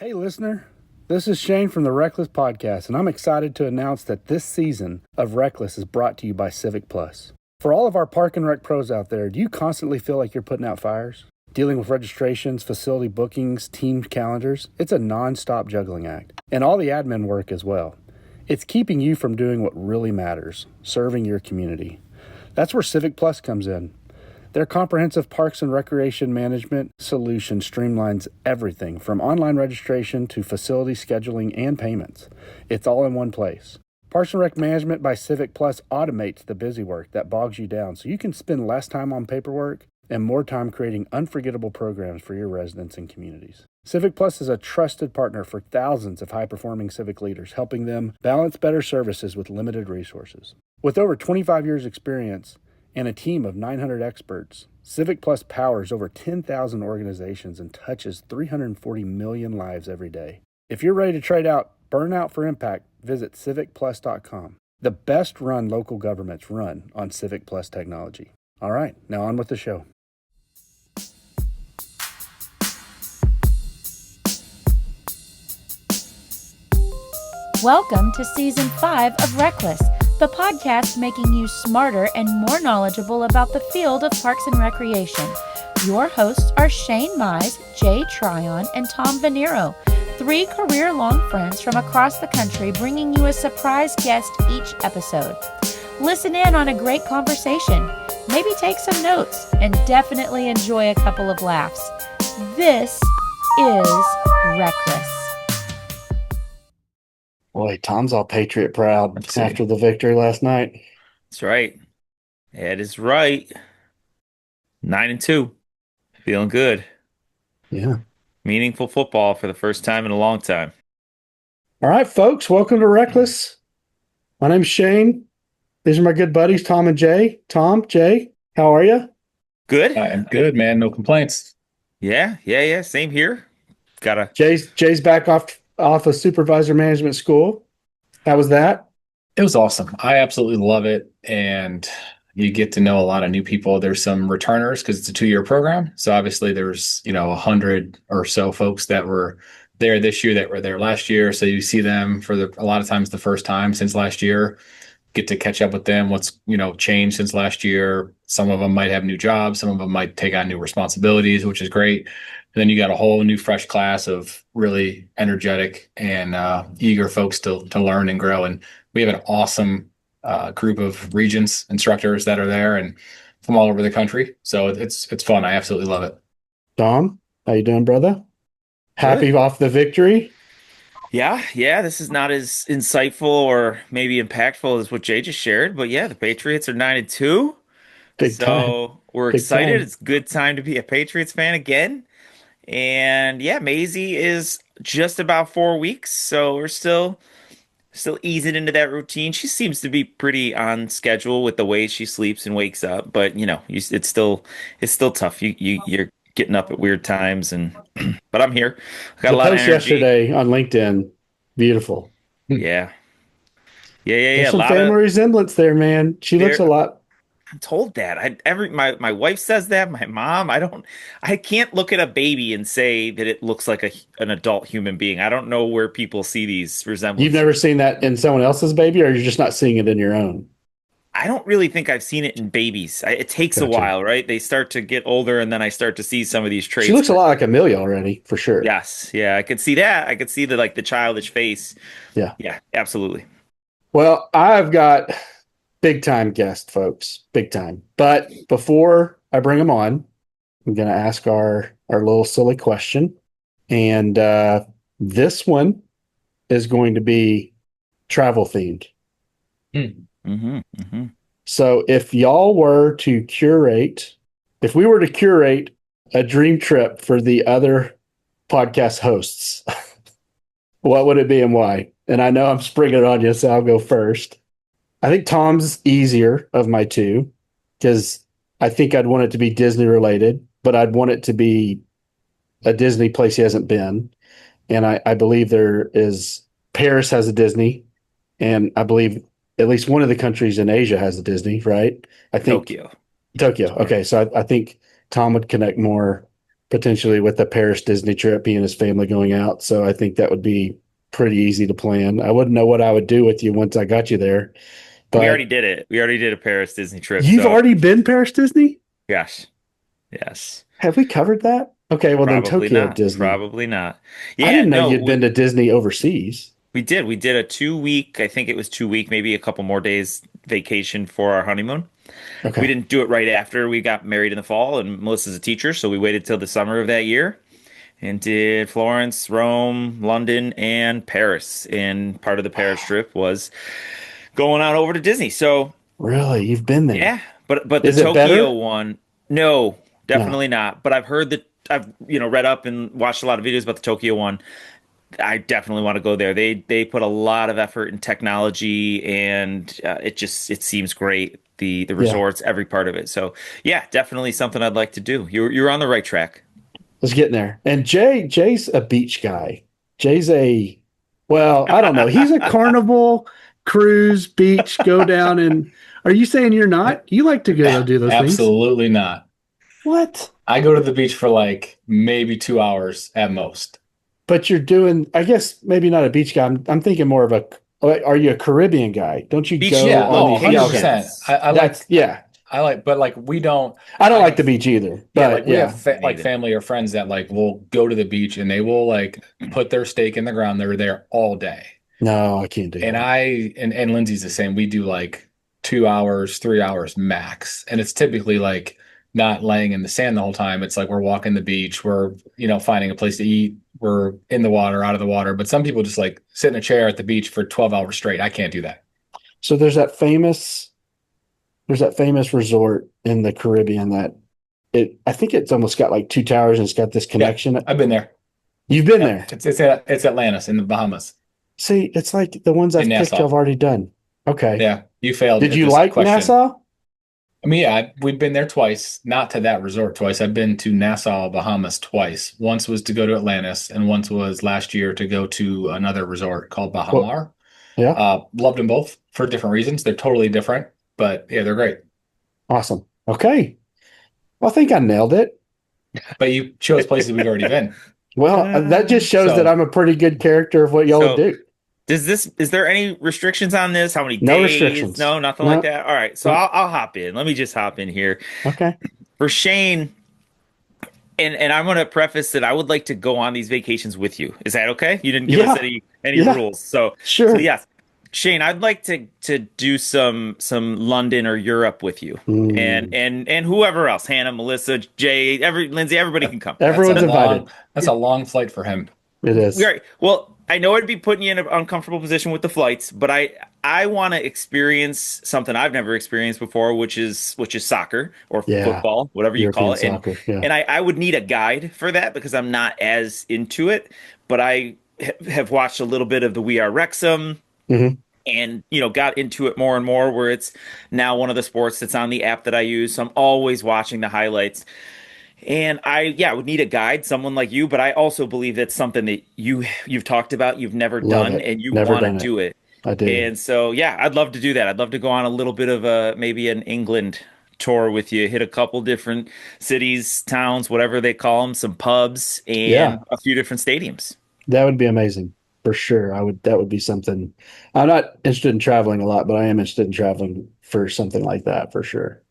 Hey, listener. This is Shane from the RecLess podcast, and I'm excited to announce that this season of RecLess is brought to you by Civic Plus. For all of our park and rec pros out there, do you constantly feel like you're putting out fires? Dealing with registrations, facility bookings, team calendars? It's a non-stop juggling act. And all the admin work as well. It's keeping you from doing what really matters, serving your community. That's where Civic Plus comes in. Their comprehensive parks and recreation management solution streamlines everything from online registration to facility scheduling and payments. It's all in one place. Parks and Rec Management by Civic Plus automates the busy work that bogs you down so you can spend less time on paperwork and more time creating unforgettable programs for your residents and communities. Civic Plus is a trusted partner for thousands of high-performing civic leaders, helping them balance better services with limited resources. With over 25 years' experience and a team of 900 experts, Civic Plus powers over 10,000 organizations and touches 340 million lives every day. If you're ready to trade out burnout for impact, visit civicplus.com. The best-run local governments run on Civic Plus technology. All right, now on with the show. Welcome to Season 5 of RecLess, the podcast making you smarter and more knowledgeable about the field of parks and recreation. Your hosts are Shane Mize, Jay Tryon, and Tom Venniro, three career-long friends from across the country bringing you a surprise guest each episode. Listen in on a great conversation, maybe take some notes, and definitely enjoy a couple of laughs. This is RecLess. Boy, Tom's all Patriot proud after the victory last night. That's right. That is right. 9-2. Feeling good. Yeah. Meaningful football for the first time in a long time. All right, folks, welcome to RecLess. My name's Shane. These are my good buddies, Tom and Jay. Tom, Jay, how are you? Good. I'm good, man. No complaints. Yeah. Same here. Jay's back off of supervisor management school. How was that? It was awesome. I absolutely love it. And you get to know a lot of new people. There's some returners because it's a 2-year program. So obviously there's, 100 or so folks that were there this year that were there last year. So you see them for a lot of times the first time since last year, get to catch up with them. What's, changed since last year. Some of them might have new jobs. Some of them might take on new responsibilities, which is great. And then you got a whole new fresh class of really energetic and eager folks to learn and grow. And we have an awesome group of regents, instructors that are there and from all over the country. So it's fun. I absolutely love it. Tom, how you doing, brother? Happy Good. off the victory? Yeah. This is not as insightful or maybe impactful as what Jay just shared. But yeah, the Patriots are 9-2. Big time. We're Big excited. time. It's a good time to be a Patriots fan again. And yeah, Maisie is just about 4 weeks, so we're still easing into that routine. She seems to be pretty on schedule with the way she sleeps and wakes up, but it's still tough. You're getting up at weird times, and but I'm here. I got The a lot of post energy. yesterday on LinkedIn, beautiful. Yeah. There's A some lot family of resemblance there, man. She looks a lot. I'm told that. My wife says that. My mom. I can't look at a baby and say that it looks like an adult human being. I don't know where people see these resemblances. You've never seen that in someone else's baby, or you're just not seeing it in your own? I don't really think I've seen it in babies. It takes a Gotcha. while, right? They start to get older, and then I start to see some of these traits. She looks a lot like Amelia already, for sure. Yes, yeah, I could see that. I could see the childish face. Yeah, absolutely. Well, I've got big time guest, folks, big time. But before I bring them on, I'm going to ask our little silly question, and this one is going to be travel themed. So if we were to curate a dream trip for the other podcast hosts, what would it be and why? And I know I'm springing it on you, so I'll go first. I think Tom's easier of my two because I think I'd want it to be Disney related, but I'd want it to be a Disney place he hasn't been. And I believe Paris has a Disney, and I believe at least one of the countries in Asia has a Disney, right? I think Tokyo. Okay, so I think Tom would connect more potentially with the Paris Disney trip, he and his family going out. So I think that would be pretty easy to plan. I wouldn't know what I would do with you once I got you there. But We already did it. We already did a Paris Disney trip. you've So already been Paris Disney? yes. Yes. Have we covered that? Okay, well then Probably Tokyo not. Disney. Probably not. I Yeah, didn't know no, you'd been to Disney overseas. we did. We did a 2 week, I think it was 2 week, maybe a couple more days vacation for our honeymoon. Okay. We didn't do it right after we got married in the fall, and Melissa's a teacher, so we waited till the summer of that year and did Florence, Rome, London, and Paris. And part of the Paris trip was going on over to Disney. So Really? You've been there? yeah, but the Is it Tokyo better? one, no, No. definitely not. But I've heard that I've read up and watched a lot of videos about the Tokyo one. I definitely want to go there. They put a lot of effort in technology, and it seems great. The resorts, every part of it. So yeah, definitely something I'd like to do. You're on the right track. Let's get in there. And Jay's a beach guy. Well, I don't know. He's a carnival, cruise, beach, go down and are you saying you're not? You like to go do those things? Absolutely not. What? I go to the beach for like maybe 2 hours at most. But you're doing, I guess maybe not a beach guy. I'm thinking more of are you a Caribbean guy? Don't you Beach, go yeah. on Oh, these? Yeah, okay. 100%. I like, but like we don't. I don't like the beach either. But like we have like family or friends that like will go to the beach and they will like put their stake in the ground. They're there all day. No, I can't do And that. and Lindsay's the same. We do like 2 hours, 3 hours max. And it's typically like not laying in the sand the whole time. It's like we're walking the beach, we're, finding a place to eat, we're in the water, out of the water. But some people just like sit in a chair at the beach for 12 hours straight. I can't do that. So there's that famous resort in the Caribbean I think it's almost got like two towers and it's got this connection. I've been there. You've been there. It's Atlantis in the Bahamas. See, it's like the ones I've picked Nassau. I've already done. Okay. Yeah, you failed. Did at you this like question. Nassau? I mean, yeah, we've been there twice, not to that resort twice. I've been to Nassau, Bahamas twice. Once was to go to Atlantis, and once was last year to go to another resort called Baha Mar. Yeah. Loved them both for different reasons. They're totally different, but yeah, they're great. Awesome. Okay. Well, I think I nailed it. But you chose places we'd already been. Well, that just shows that I'm a pretty good character of what y'all would do. Is there any restrictions on this? How many days? No restrictions. No, nothing like that. All right. So I'll hop in. Let me just hop in here. Okay. For Shane, and I'm going to preface that I would like to go on these vacations with you. Is that okay? You didn't give us any rules. So sure. So yes. Shane, I'd like to do some London or Europe with you, and whoever else, Hannah, Melissa, Jay, Lindsay, everybody can come. Everyone's invited. That's a long flight for him. It is. Right. Well, I know I'd be putting you in an uncomfortable position with the flights, but I want to experience something I've never experienced before, which is soccer or football, whatever you call it. Soccer, and I would need a guide for that because I'm not as into it, but I have watched a little bit of the We Are Wrexham. Mm-hmm. And, got into it more and more where it's now one of the sports that's on the app that I use. So I'm always watching the highlights. And I would need a guide, someone like you. But I also believe that's something that you've talked about, you've never done, and you want to do it. I do. And so, I'd love to do that. I'd love to go on a little bit of maybe an England tour with you, hit a couple different cities, towns, whatever they call them, some pubs, and a few different stadiums. That would be amazing. For sure. That would be something. I'm not interested in traveling a lot, but I am interested in traveling for something like that for sure.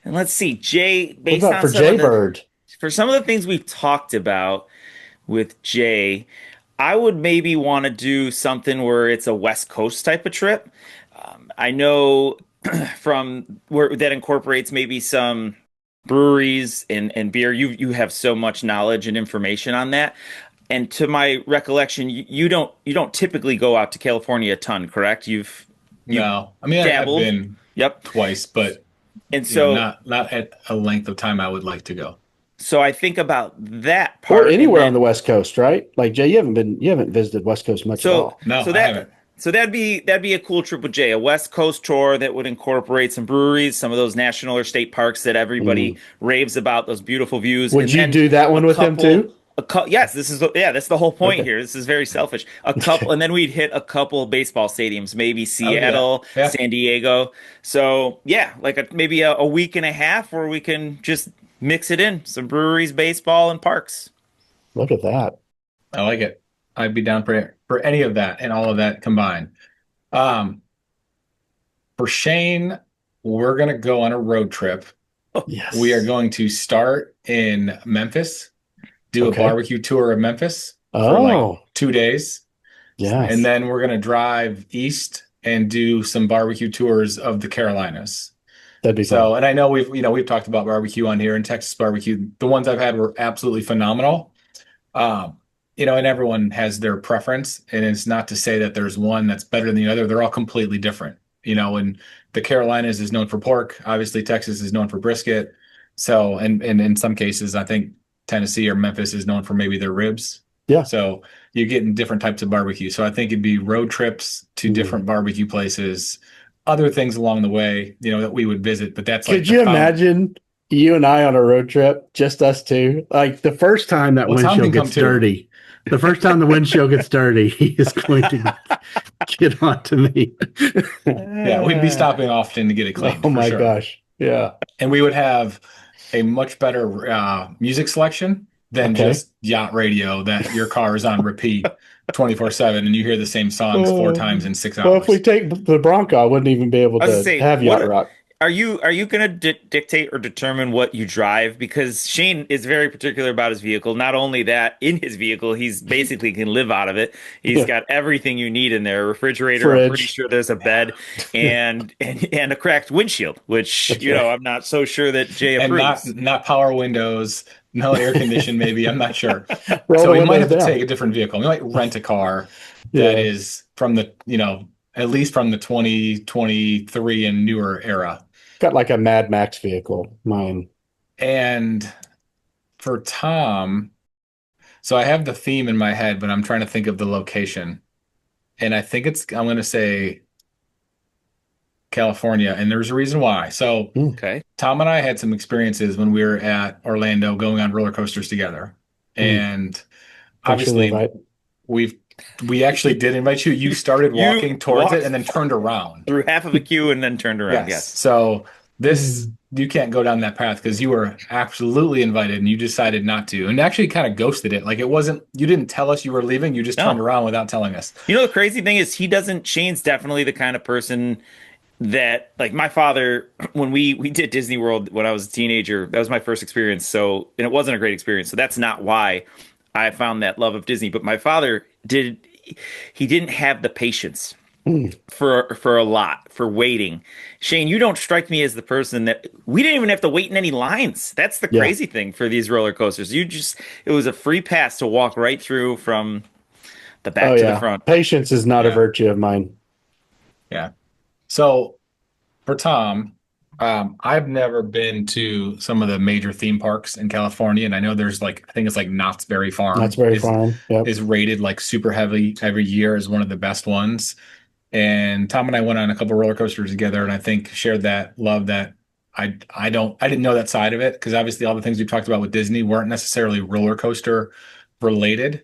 And let's see, Jay, based on for Jaybird? For some of the things we've talked about with Jay, I would maybe want to do something where it's a West Coast type of trip. I know from where that incorporates maybe some breweries and beer. You have so much knowledge and information on that. And to my recollection, you don't typically go out to California a ton, correct? No, I mean dabbled. I've been twice, but not at a length of time I would like to go. So I think about that part, or anywhere on the West Coast, right? Like Jay, you haven't visited West Coast much at all. No, I haven't. So that'd be a cool trip with Jay, a West Coast tour that would incorporate some breweries, some of those national or state parks that everybody raves about, those beautiful views. Would you do that one with him too? Yes, that's the whole point here. This is very selfish. A couple, and then we'd hit a couple baseball stadiums, maybe Seattle, San Diego. So like maybe a week and a half where we can just Mix it in. Some breweries, baseball, and parks. Look at that. I like it. I'd be down for any of that and all of that combined. Um, for Shane, we're gonna go on a road trip. Yes. We are going to start in Memphis, do a Okay. barbecue tour of Memphis for like Oh, 2 days. yes. And then we're gonna drive east and do some barbecue tours of the Carolinas. That'd be So, fun. and I know we've talked about barbecue on here, and Texas barbecue. The ones I've had were absolutely phenomenal. Um, and everyone has their preference, and it's not to say that there's one that's better than the other. They're all completely different. And the Carolinas is known for pork. Obviously, Texas is known for brisket. So, and in some cases, I think Tennessee or Memphis is known for maybe their ribs. Yeah. So you're getting different types of barbecue. So I think it'd be road trips to different barbecue places, other things along the way, that we would visit. But that's like Could you imagine you and I on a road trip, just us two? Like the first time that windshield gets dirty, the first time the windshield gets dirty, he is going to get onto me. Yeah, we'd be stopping often to get it cleaned. Oh my sure. gosh. Yeah. And we would have a much better music selection than just yacht radio that your car is on repeat 24/7 and you hear the same songs 4 times in 6 hours. Well, if we take the Bronco, I wouldn't even be able to have yacht rock. Are you going to dictate or determine what you drive? Because Shane is very particular about his vehicle. Not only that, in his vehicle, he's basically can live out of it. He's got everything you need in there: a refrigerator. Fridge. I'm pretty sure there's a bed and a cracked windshield, which I'm not so sure that Jay approves. And not power windows, no air condition. Maybe I'm not sure. Roll So the we might have windows to down. take a different vehicle. We might rent a car that is from the at least from the 2023 and newer era. Got like a Mad Max vehicle, mine. And for Tom, so I have the theme in my head, but I'm trying to think of the location. And I think I'm going to say California. And there's a reason why. So Tom and I had some experiences when we were at Orlando going on roller coasters together. And obviously we actually did invite you. You started walking towards it and then turned around. Through half of a queue and then turned around. Yes. So you can't go down that path because you were absolutely invited and you decided not to. And actually kind of ghosted it. Like you didn't tell us you were leaving. You just turned around without telling us. The crazy thing is Shane's definitely the kind of person that, like, my father, when we did Disney World when I was a teenager, that was my first experience. So, and it wasn't a great experience. So that's not why I found that love of Disney. But my father didn't have the patience for a lot, for waiting. Shane, you don't strike me as the person that we didn't even have to wait in any lines. That's the crazy thing for these roller coasters. It was a free pass to walk right through from the back to the front. Patience is not a virtue of mine. Yeah. So for Tom, I've never been to some of the major theme parks in California, and I know there's I think it's like Knott's Berry Farm. Knott's Berry Farm is rated like super heavy every year as one of the best ones. And Tom and I went on a couple roller coasters together, and I think shared that love that I didn't know that side of it, because obviously all the things we talked about with Disney weren't necessarily roller coaster related.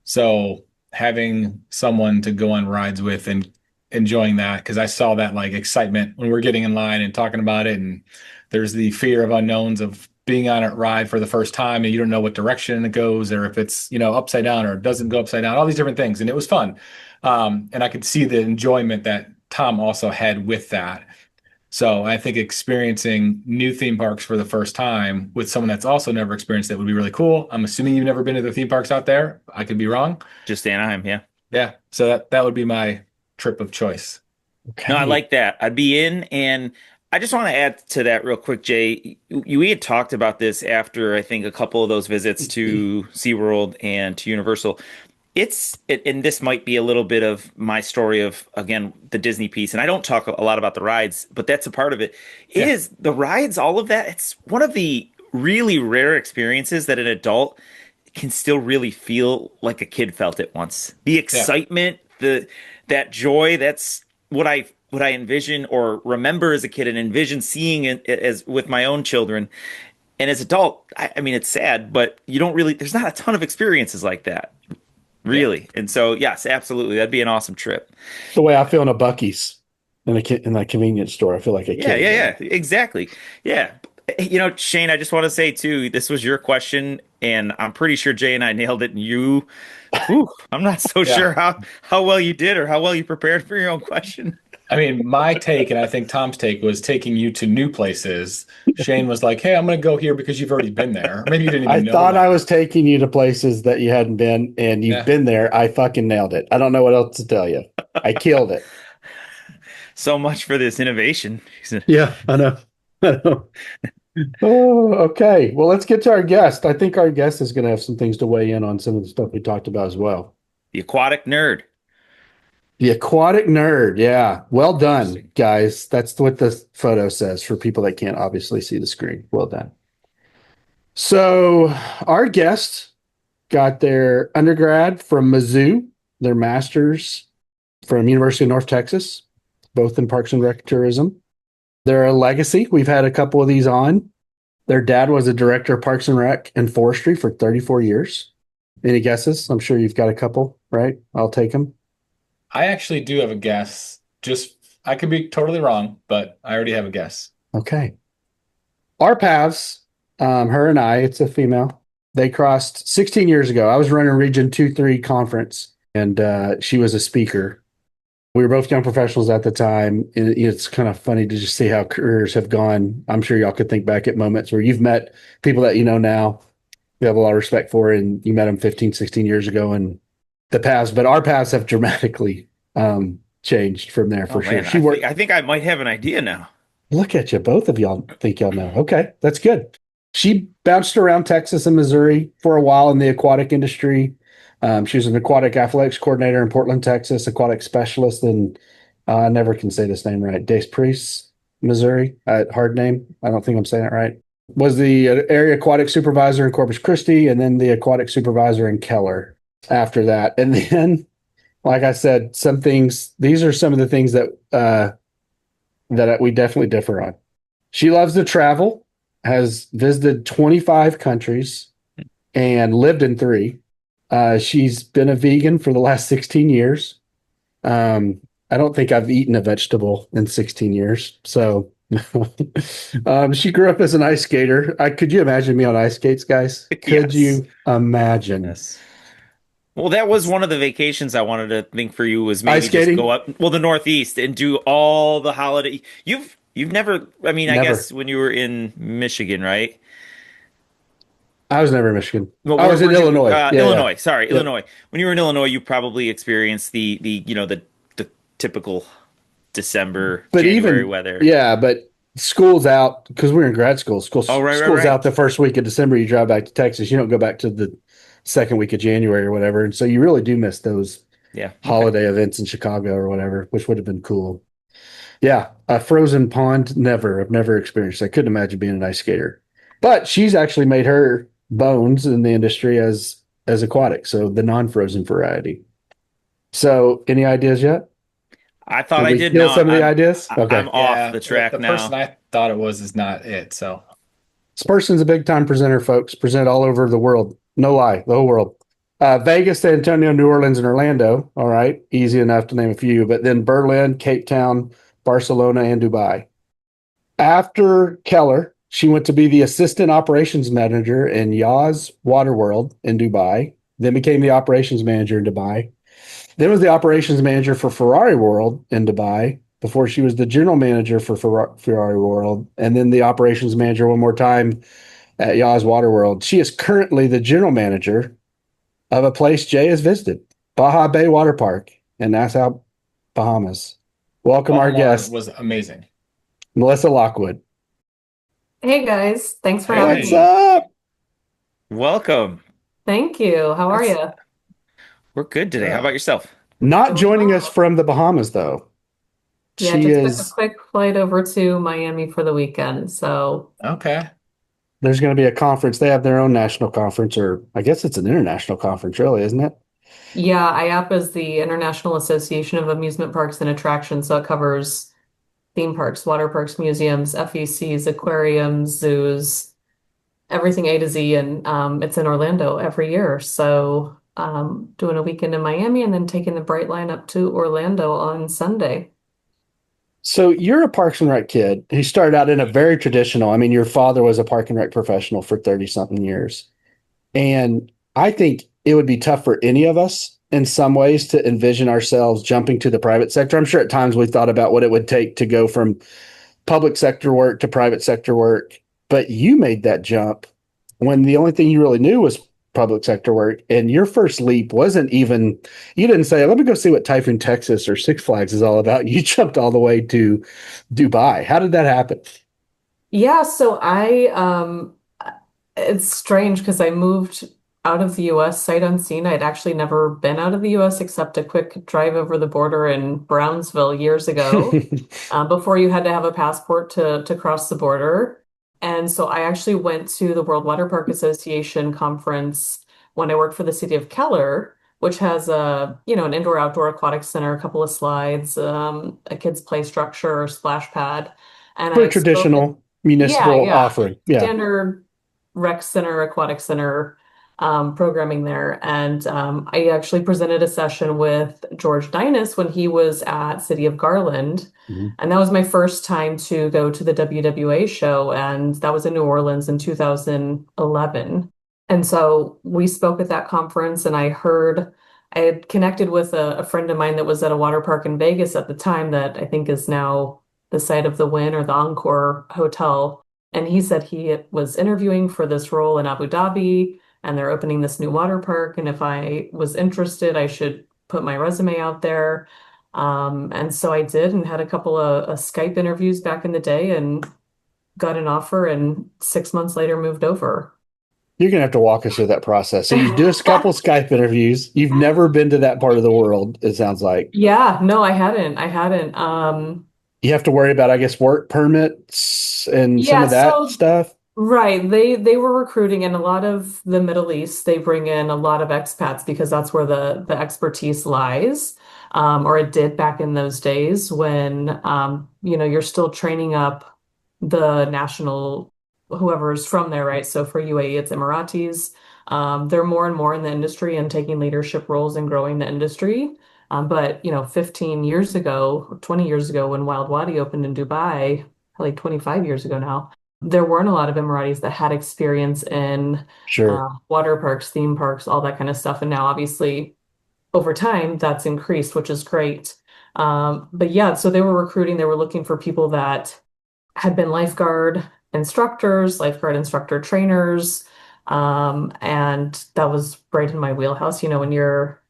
So having someone to go on rides with and enjoying that, because I saw that excitement when we're getting in line and talking about it, and there's the fear of unknowns of being on a ride for the first time and you don't know what direction it goes, or if it's upside down or it doesn't go upside down, all these different things. And it was fun, and I could see the enjoyment that Tom also had with that. So I think experiencing new theme parks for the first time with someone that's also never experienced it would be really cool. I'm assuming you've never been to the theme parks out there. I could be wrong. Just Anaheim. Yeah. So that would be my trip of choice. Okay. No, I like that. I'd be in. And I just want to add to that real quick, Jay. We had talked about this after, I think, a couple of those visits to SeaWorld and to Universal. And this might be a little bit of my story of, again, the Disney piece. And I don't talk a lot about the rides, but that's a part of it. It is the rides, all of that. It's one of the really rare experiences that an adult can still really feel like a kid felt it once. The excitement, that joy, that's what I envision or remember as a kid and envision seeing it as with my own children. And as adult, I mean, it's sad, but there's not a ton of experiences like that, really. Yeah. And so, yes, absolutely. That'd be an awesome trip. The way I feel in a Buc-ee's in that convenience store, I feel like a kid. Yeah, exactly. Yeah. Shane, I just want to say too, this was your question, and I'm pretty sure Jay and I nailed it. And I'm not so Yeah. sure how well you did or how well you prepared for your own question. I mean, my take, and I think Tom's take, was taking you to new places. Shane was like, "Hey, I'm going to go here because you've already been there." Or maybe you didn't I even know thought I that. was taking you to places that you hadn't been, and you've Yeah. been there. I fucking nailed it. I don't know what else to tell you. I killed it. So much for this innovation. Yeah, I know. I know. Oh, okay. Well, let's get to our guest. I think our guest is going to have some things to weigh in on some of the stuff we talked about as well. The aquatic nerd. The aquatic nerd. Yeah. Well done, Interesting. guys. That's what the photo says for people that can't obviously see the screen. Well done. So, our guest got their undergrad from Mizzou, their master's from University of North Texas, both in Parks and Rec tourism. They're a legacy. We've had a couple of these on. Their dad was a director of Parks and Rec and Forestry for 34 years. Any guesses? I'm sure you've got a couple, right? I'll take them. I actually do have a guess. Just, I could be totally wrong, but I already have a guess. Okay. Our paths, her and I, it's a female, they crossed 16 years ago. I was running Region 2-3 conference, and she was a speaker. We were both young professionals at the time. It's kind of funny to just see how careers have gone. I'm sure y'all could think back at moments where you've met people that you know now, you have a lot of respect for, and you met them 15, 16 years ago, and the paths, but our paths have dramatically changed from there for Oh sure. man, She worked. I think I might have an idea now. Look at you. Both of y'all think y'all know. Okay, that's good. She bounced around Texas and Missouri for a while in the aquatic industry. She was an aquatic athletics coordinator in Portland, Texas, aquatic specialist in, I never can say this name right, Des Priest, Missouri. Hard name. I don't think I'm saying it right. Was the area aquatic supervisor in Corpus Christi, and then the aquatic supervisor in Keller after that. And then, like I said, some things, these are some of the things that we definitely differ on. She loves to travel, has visited 25 countries, and lived in 3. She's been a vegan for the last 16 years. I don't think I've eaten a vegetable in 16 years. So she grew up as an ice skater. Could you imagine me on ice skates, guys? Could Yes. you imagine? Yes. Well, that was one of the vacations I wanted to think for you was Ice maybe just skating? go up, well, the Northeast and do all the holiday. You've never, I mean, I Never. guess when you were in Michigan, right? I was never in Michigan. Well, I was in where'd you, Illinois. Yeah, yeah. Illinois. Sorry, Yep. Illinois. When you were in Illinois, you probably experienced the typical December, But January even, weather. yeah, but school's out because we were in grad school. Oh, right, right, School's right. out the first week of December. You drive back to Texas. You don't go back to the second week of January or whatever. And so you really do miss those Yeah. Okay. holiday events in Chicago or whatever, which would have been cool. Yeah, a frozen pond, never. I've never experienced. I couldn't imagine being an ice skater. But she's actually made her bones in the industry as aquatic, so the non-frozen variety. So, any ideas yet? I thought Did I we did kill not. some of the ideas? I'm Okay. off the Yeah, track the person now. I thought it was is not it. So, This person's a big time presenter, folks. Present all over the world. No lie, the whole world. Vegas, San Antonio, New Orleans, and Orlando. All right. Easy enough to name a few. But then Berlin, Cape Town, Barcelona, and Dubai. After Keller, she went to be the assistant operations manager in Yas Waterworld in Dubai, then became the operations manager in Dubai. Then was the operations manager for Ferrari World in Dubai before she was the general manager for Ferrari World, and then the operations manager one more time at Yas Waterworld. She is currently the general manager of a place Jay has visited, Baha Bay Water Park in Nassau, Bahamas. Welcome Baha our Mar guest, was amazing. Melissa Lockwood. Hey guys, thanks for Hey. having What's me. up? Welcome. Thank you. How are That's- you? We're good today. How Yeah. about yourself? Not Doing joining well. us from the Bahamas, though. Yeah, She just took a is, quick flight over to Miami for the weekend. So Okay. there's going to be a conference. They have their own national conference, or I guess it's an international conference, really, isn't it? yeah, IAP is the International Association of Amusement Parks and Attractions, so it covers theme parks, water parks, museums, FECs, aquariums, zoos, everything A to Z, and it's in Orlando every year. So doing a weekend in Miami and then taking the Bright Line up to Orlando on Sunday. So you're a Parks and Rec kid who started out in a very traditional, I mean, your father was a Park and Rec professional for 30 something years. And I think it would be tough for any of us in some ways to envision ourselves jumping to the private sector. I'm sure at times we thought about what it would take to go from public sector work to private sector work, but you made that jump when the only thing you really knew was public sector work. And your first leap wasn't even, you didn't say, let me go see what Typhoon, Texas or Six Flags is all about. You jumped all the way to Dubai. How did that happen? Yeah, so it's strange because I moved out of the US sight unseen. I'd actually never been out of the US except a quick drive over the border in Brownsville years ago, before you had to have a passport to cross the border. And so I actually went to the World Water Park Association conference when I worked for the city of Keller, which has an indoor outdoor aquatic center, a couple of slides, a kids play structure or splash pad. And For a I spoke at, traditional yeah, municipal yeah, offering. Yeah. standard rec center, aquatic center programming there. And I actually presented a session with George Dinas when he was at City of Garland. Mhm. And that was my first time to go to the WWA show. And that was in New Orleans in 2011. And so we spoke at that conference, and I had connected with a friend of mine that was at a water park in Vegas at the time that I think is now the site of the Wynn or the Encore Hotel. And he said he was interviewing for this role in Abu Dhabi, and they're opening this new water park. And if I was interested, I should put my resume out there. And so I did, and had a couple of Skype interviews back in the day and got an offer, and 6 months later moved over. You're going to have to walk us through that process. So you do a couple Skype interviews. You've never been to that part of the world, it sounds like. Yeah, no, I hadn't. I hadn't. You have to worry about, I guess, work permits and some Yeah, of that so stuff. right. They were recruiting in a lot of the Middle East. They bring in a lot of expats because that's where the expertise lies. Or it did back in those days when you're still training up the national whoever's from there, right? So for UAE, it's Emiratis. They're more and more in the industry and taking leadership roles and growing the industry. But 15 years ago, or 20 years ago, when Wild Wadi opened in Dubai, like 25 years ago now, there weren't a lot of Emiratis that had experience in Sure. water parks, theme parks, all that kind of stuff. And now, obviously, over time, that's increased, which is great. But yeah, so they were recruiting, they were looking for people that had been lifeguard instructors, lifeguard instructor trainers. And that was right in my wheelhouse. When you're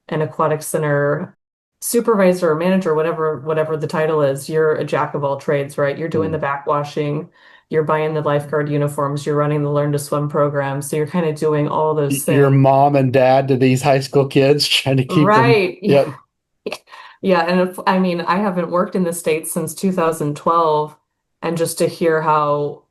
an aquatic center supervisor or manager, whatever the title is, you're a jack of all trades, right? You're doing the Mm. backwashing, you're buying the lifeguard uniforms, you're running the Learn to Swim program. So you're kind of doing all those Your things. mom and dad to these high school kids trying to keep them. Right. Yep. Yeah. Yeah. And I mean, I haven't worked in the States since 2012. And just to hear how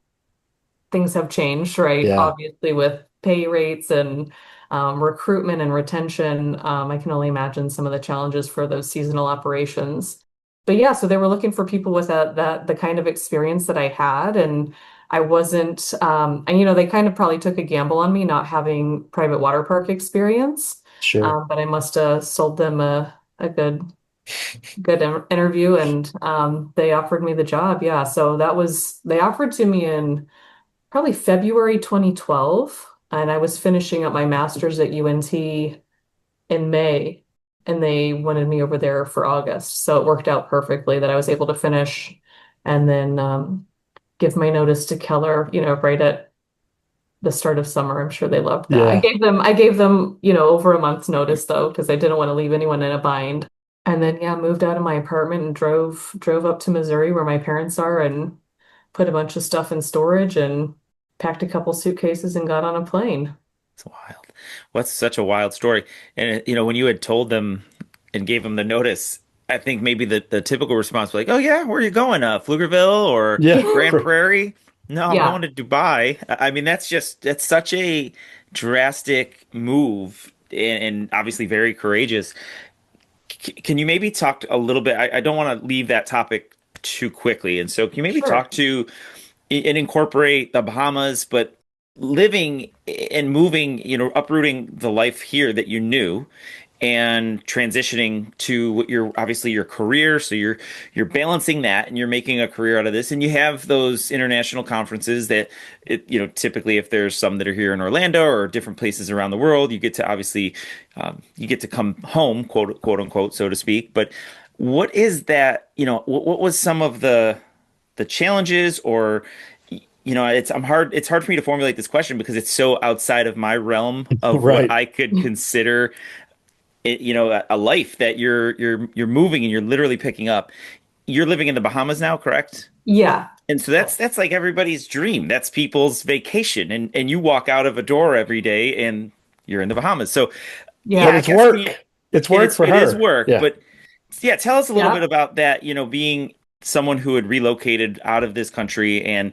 things have changed, right? Yeah. Obviously, with pay rates and recruitment and retention, I can only imagine some of the challenges for those seasonal operations. But yeah, so they were looking for people with the kind of experience that I had, and I wasn't. And they kind of probably took a gamble on me not having private water park experience, Sure. but I must have sold them a good interview, and they offered me the job. Yeah, so they offered to me in probably February 2012, and I was finishing up my master's at UNT in May, and they wanted me over there for August. So it worked out perfectly that I was able to finish and then give my notice to Keller, right at the start of summer. I'm sure they loved that. Yeah. I gave them, over a month's notice though, because I didn't want to leave anyone in a bind. And then yeah, moved out of my apartment and drove up to Missouri where my parents are, and put a bunch of stuff in storage and packed a couple suitcases and got on a plane. It's wild. What's such a wild story. And when you had told them and gave them the notice, I think maybe the typical response was like, "Oh yeah, where are you going? Pflugerville or Yeah. Grand Prairie?" No, I'm Yeah, going to Dubai. I mean, that's such a drastic move and obviously very courageous. Can you maybe talk a little bit? I don't want to leave that topic too quickly. And so can you maybe sure. talk to and incorporate the Bahamas, but living and moving, uprooting the life here that you knew and transitioning to what your obviously your career. So you're balancing that and you're making a career out of this. And you have those international conferences that typically if there's some that are here in Orlando or different places around the world, you get to obviously you get to come home, quote unquote, so to speak. But what is that? What was some of the challenges or it's hard for me to formulate this question because it's so outside of my realm of what Right. I could consider a life that you're moving and you're literally picking up. You're living in the Bahamas now, correct? Yeah. And so that's like everybody's dream. That's people's vacation. And you walk out of a door every day and you're in the Bahamas. So yeah, But Yeah. I it's guess work. It's work for it is her. work, Yeah. but yeah, tell us a little bit Yeah. about that, being someone who had relocated out of this country and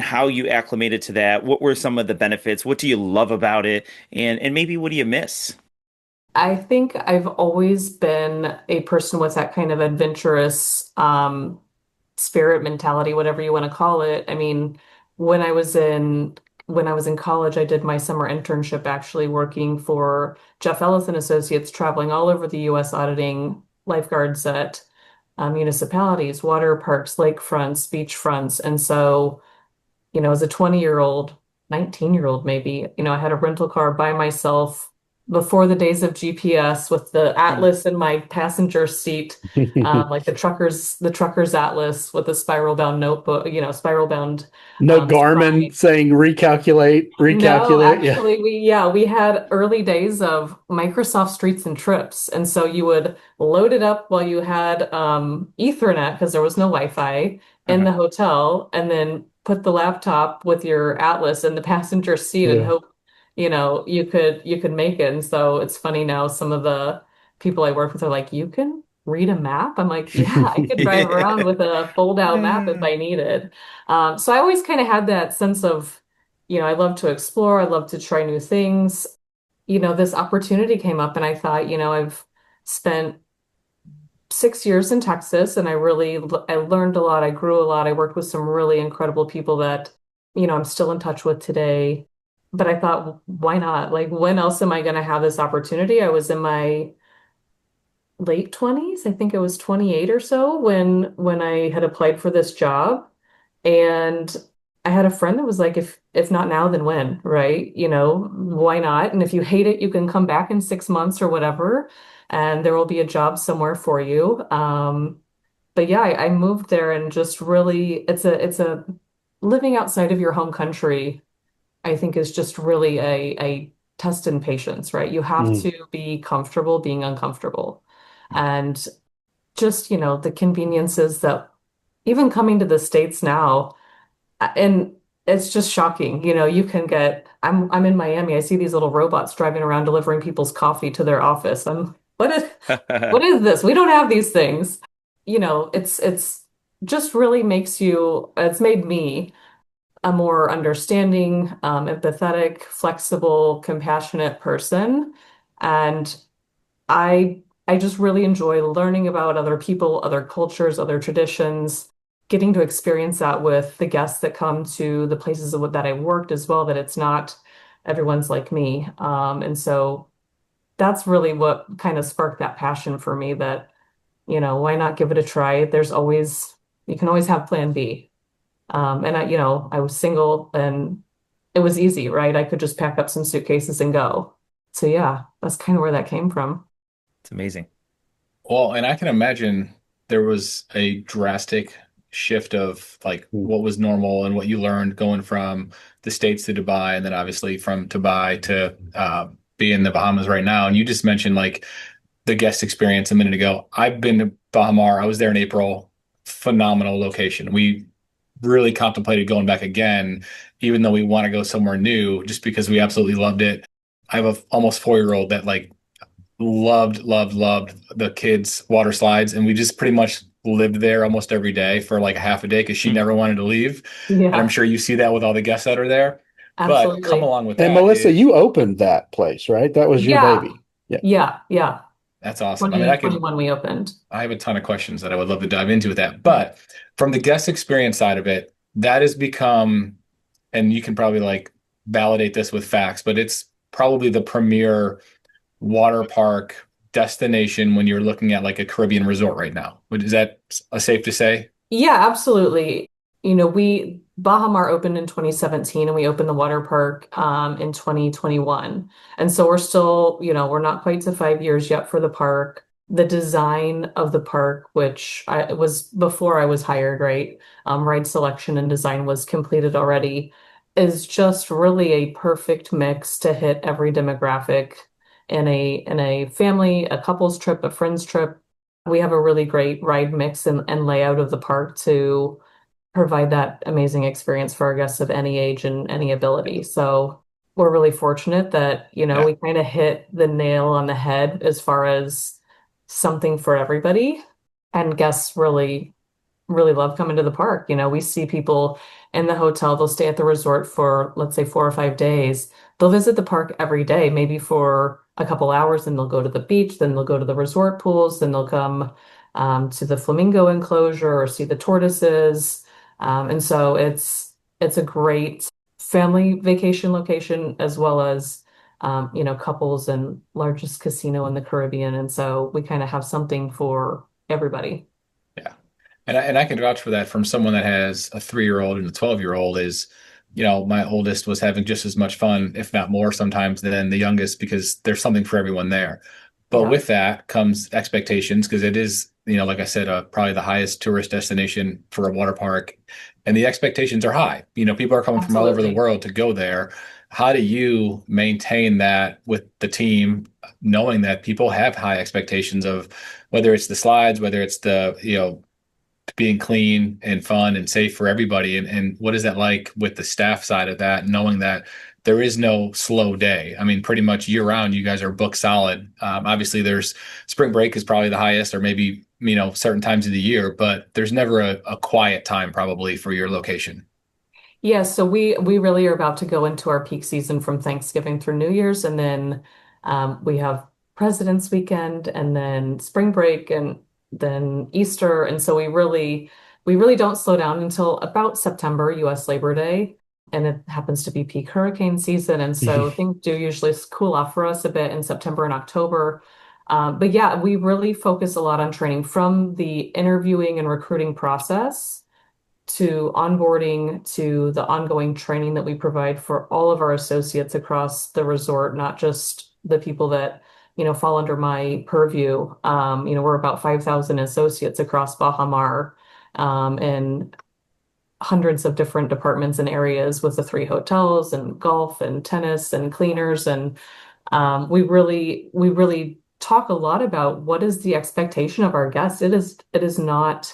how you acclimated to that. What were some of the benefits? What do you love about it? And maybe what do you miss? I think I've always been a person with that kind of adventurous spirit mentality, whatever you want to call it. I mean, when I was in when I was in college, I did my summer internship actually working for Jeff Ellis and Associates, traveling all over the US auditing lifeguards at municipalities, water parks, lakefronts, beachfronts. And so as a 20-year-old, 19-year-old maybe, I had a rental car by myself before the days of GPS with the atlas in my passenger seat, like the trucker's atlas with a spiral bound notebook, spiral bound No spine. Garmin saying No, recalculate. Yeah. actually, we had early days of Microsoft Streets and Trips, and so you would load it up while you had Ethernet because there was no Wi-Fi in Uh-huh. the hotel, and then put the laptop with your Atlas in the passenger seat and Yeah. hope you could make it. And so it's funny now, some of the people I work with are like, "You can read a map?" I'm like, "Yeah, I could drive around with a fold-out map if I needed." So I always kind of had that sense of I love to explore, I love to try new things. This opportunity came up and I thought, I've spent 6 years in Texas and I learned a lot, I grew a lot, I worked with some really incredible people that, I'm still in touch with today. But I thought, why not? Like, when else am I going to have this opportunity? I was in my late 20s. I think I was 28 or so when I had applied for this job. And I had a friend that was like, if not now, then when, right? Why not? And if you hate it, you can come back in 6 months or whatever, and there will be a job somewhere for you. But yeah, I moved there and just really, it's a living outside of your home country, I think is just really a test in patience, right? You have Mm. to be comfortable being uncomfortable. And just, the conveniences that even coming to the States now, and it's just shocking. You can get, I'm in Miami. I see these little robots driving around delivering people's coffee to their office. What is this? We don't have these things. It's just really it's made me a more understanding, empathetic, flexible, compassionate person. And I just really enjoy learning about other people, other cultures, other traditions, getting to experience that with the guests that come to the places that I worked as well, that it's not everyone's like me. And so that's really what kind of sparked that passion for me that, why not give it a try? You can always have plan B. And I was single and it was easy, right? I could just pack up some suitcases and go. So yeah, that's kind of where that came from. It's amazing. Well, and I can imagine there was a drastic shift of like Mm. what was normal and what you learned going from the States to Dubai, and then obviously from Dubai to be in the Bahamas right now. And you just mentioned like the guest experience a minute ago. I've been to Baha Mar. I was there in April. Phenomenal location. We really contemplated going back again, even though we want to go somewhere new, just because we absolutely loved it. I have a almost 4-year-old that like loved the kids' water slides, and we just pretty much lived there almost every day for like a half a day because she Hmm. never wanted to leave. And I'm Yeah, sure you see that with all the guests that are there. But come absolutely. along with And that Melissa, is you opened that place, right? That was your Yeah, baby. Yeah. yeah. that's awesome. I mean, 2021 we opened. I have a ton of questions that I would love to dive into with that. But from the guest experience side of it, that has become, and you can probably like validate this with facts, but it's probably the premier water park destination when you're looking at like a Caribbean resort right now. Is that safe to say? Yeah, absolutely. We Baha Mar opened in 2017 and we opened the water park in 2021. And so we're still, we're not quite to 5 years yet for the park. The design of the park, which it was before I was hired, right? Ride selection and design was completed already, is just really a perfect mix to hit every demographic in a family, a couple's trip, a friend's trip. We have a really great ride mix and layout of the park to provide that amazing experience for our guests of any age and any ability. So we're really fortunate that, Yeah. we kind of hit the nail on the head as far as something for everybody. And guests really love coming to the park. We see people in the hotel, they'll stay at the resort for, let's say, 4 or 5 days. They'll visit the park every day, maybe for a couple hours, then they'll go to the beach, then they'll go to the resort pools, then they'll come to the flamingo enclosure or see the tortoises. And so it's a great family vacation location as well as couples and largest casino in the Caribbean. And so we kind of have something for everybody. Yeah. And I can vouch for that from someone that has a 3-year-old and a 12-year-old is, my oldest was having just as much fun, if not more sometimes than the youngest, because there's something for everyone there. But Yeah, with that comes expectations because it is, like I said, probably the highest tourist destination for a water park. And the expectations are high. People are coming from all over the absolutely. world to go there. How do you maintain that with the team, knowing that people have high expectations of whether it's the slides, whether it's the, being clean and fun and safe for everybody. And what is that like with the staff side of that, knowing that there is no slow day? I mean, pretty much year round, you guys are booked solid. Obviously, there's spring break is probably the highest, or maybe, certain times of the year, but there's never a quiet time probably for your location. Yeah, so we really are about to go into our peak season from Thanksgiving through New Year's, and then we have President's Weekend, and then spring break, and then Easter, and so we really don't slow down until about September, U.S. Labor Day, and it happens to be peak hurricane season, and so things do usually cool off for us a bit in September and October. But yeah, we really focus a lot on training from the interviewing and recruiting process to onboarding to the ongoing training that we provide for all of our associates across the resort, not just the people that, fall under my purview. We're about 5,000 associates across Baha Mar, and hundreds of different departments and areas with the 3 hotels and golf and tennis and cleaners. And we really talk a lot about what is the expectation of our guests. It is not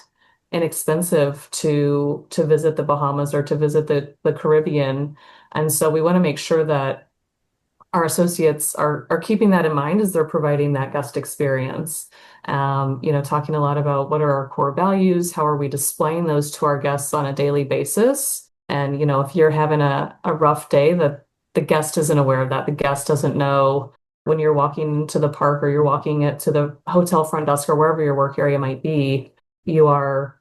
inexpensive to visit the Bahamas or to visit the Caribbean. And so we want to make sure that our associates are keeping that in mind as they're providing that guest experience. Talking a lot about what are our core values, how are we displaying those to our guests on a daily basis. And, if you're having a rough day, that the guest isn't aware of that. The guest doesn't know when you're walking to the park or you're walking it to the hotel front desk or wherever your work area might be, you are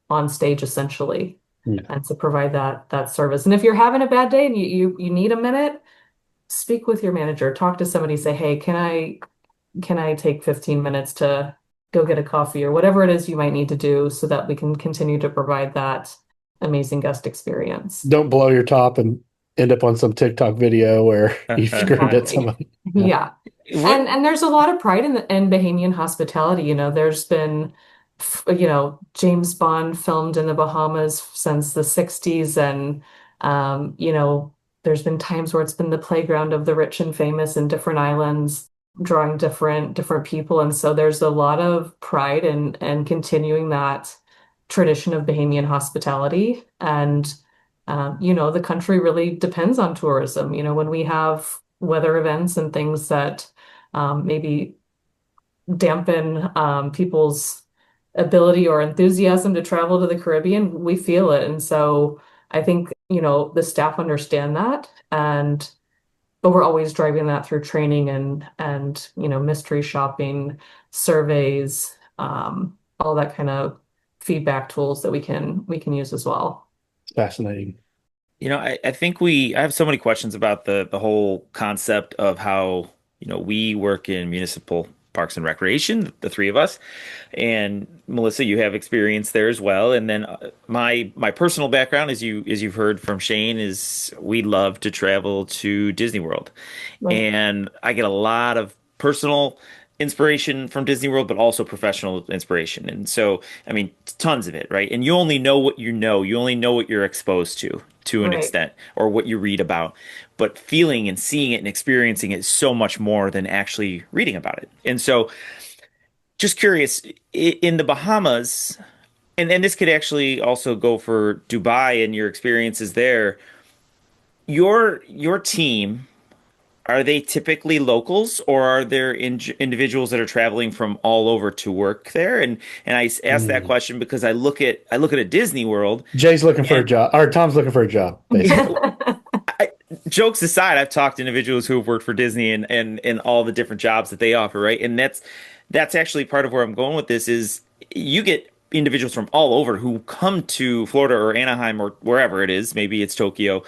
on stage essentially, Yeah. and to provide that service. And if you're having a bad day and you need a minute, speak with your manager, talk to somebody, say, hey, can I take 15 minutes to go get a coffee or whatever it is you might need to do so that we can continue to provide that amazing guest experience. Don't blow your top and end up on some TikTok video where you screamed at Exactly. somebody. Yeah. What And there's a lot of pride in Bahamian hospitality. There's been, James Bond filmed in the Bahamas since the 60s. And, there's been times where it's been the playground of the rich and famous in different islands, drawing different people. And so there's a lot of pride in continuing that tradition of Bahamian hospitality. And, the country really depends on tourism. When we have weather events and things that maybe dampen people's ability or enthusiasm to travel to the Caribbean, we feel it. And so I think, the staff understand that. But we're always driving that through training and mystery shopping, surveys, all that kind of feedback tools that we can use as well. Fascinating. I think I have so many questions about the whole concept of how, we work in municipal Parks and Recreation, the three of us. And Melissa, you have experience there as well. And then my personal background, as you've heard from Shane, is we love to travel to Disney World, Right. and I get a lot of personal inspiration from Disney World, but also professional inspiration. And so, I mean, tons of it, right? And you only know what you know. You only know what you're exposed to an Right. extent, or what you read about. But feeling and seeing it and experiencing it is so much more than actually reading about it. And so, just curious, in the Bahamas, and this could actually also go for Dubai and your experiences there, your team, are they typically locals, or are there individuals that are traveling from all over to work there? And I ask that Mm. question because I look at a Disney World, Jay's looking for a and job, or Tom's looking for a job, basically. I, jokes aside, I've talked to individuals who have worked for Disney and all the different jobs that they offer, right? And that's actually part of where I'm going with this is you get individuals from all over who come to Florida or Anaheim or wherever it is, maybe it's Tokyo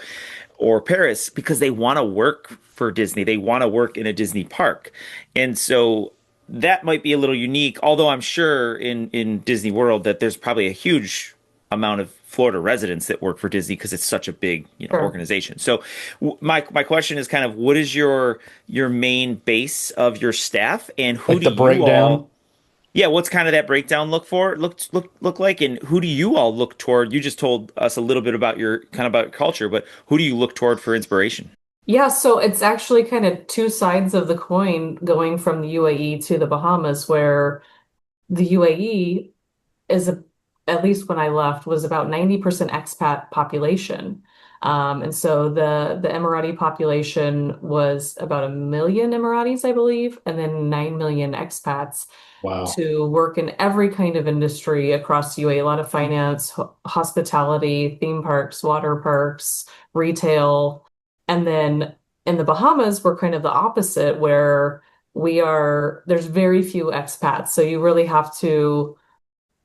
or Paris, because they want to work for Disney. They want to work in a Disney park. And so that might be a little unique, although I'm sure in Disney World that there's probably a huge amount of Florida residents that work for Disney because it's such a big, Sure. organization. So my question is kind of what is your main base of your staff, and who Like do the you breakdown. all, yeah, what's kind of that breakdown look like, and who do you all look toward? You just told us a little bit about your kind of about culture, but who do you look toward for inspiration? Yeah, so it's actually kind of two sides of the coin going from the UAE to the Bahamas, where the UAE is at least when I left, was about 90% expat population. And so the Emirati population was about 1 million Emiratis, I believe, and then 9 million expats Wow. to work in every kind of industry across the UAE, a lot of finance, hospitality, theme parks, water parks, retail. And then in the Bahamas, we're kind of the opposite, where there's very few expats. So you really have to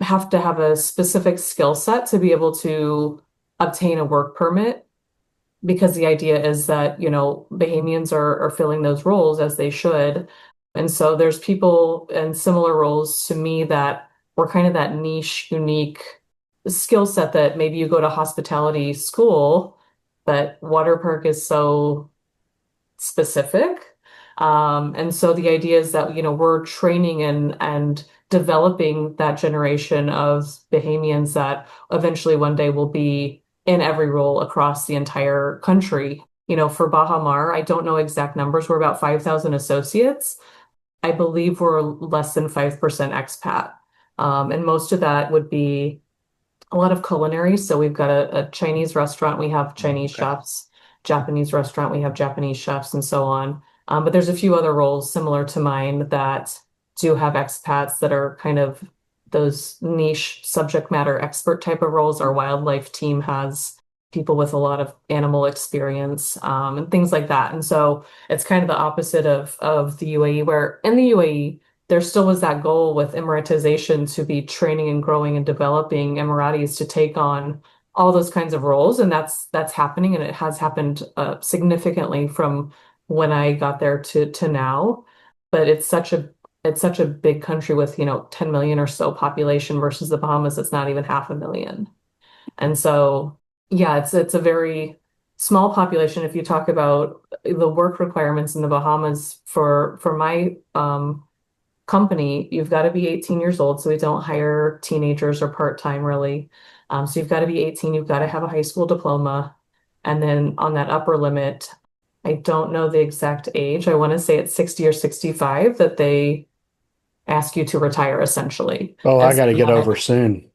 have a specific skill set to be able to obtain a work permit, because the idea is that, Bahamians are filling those roles as they should. And so there's people in similar roles to me that were kind of that niche, unique skill set that maybe you go to hospitality school, but water park is so specific. And so the idea is that, we're training and developing that generation of Bahamians that eventually one day will be in every role across the entire country. For Baha Mar, I don't know exact numbers. We're about 5,000 associates. I believe we're less than 5% expat. And most of that would be a lot of culinary. So we've got a Chinese restaurant, we have Oh, Chinese okay. chefs, Japanese restaurant, we have Japanese chefs, and so on. But there's a few other roles similar to mine that do have expats that are kind of those niche subject matter expert type of roles. Our wildlife team has people with a lot of animal experience, and things like that. And so it's kind of the opposite of the UAE, where in the UAE, there still was that goal with Emiratization to be training and growing and developing Emiratis to take on all those kinds of roles, and that's happening, and it has happened significantly from when I got there to now. But it's such a big country with 10 million or so population versus the Bahamas, it's not even 500,000. And so yeah, it's a very small population. If you talk about the work requirements in the Bahamas for my company, you've got to be 18 years old, so we don't hire teenagers or part-time really. So you've got to be 18, you've got to have a high school diploma. And then on that upper limit, I don't know the exact age. I want to say it's 60 or 65 that they ask you to retire essentially. Oh, And I so got to get my, over soon.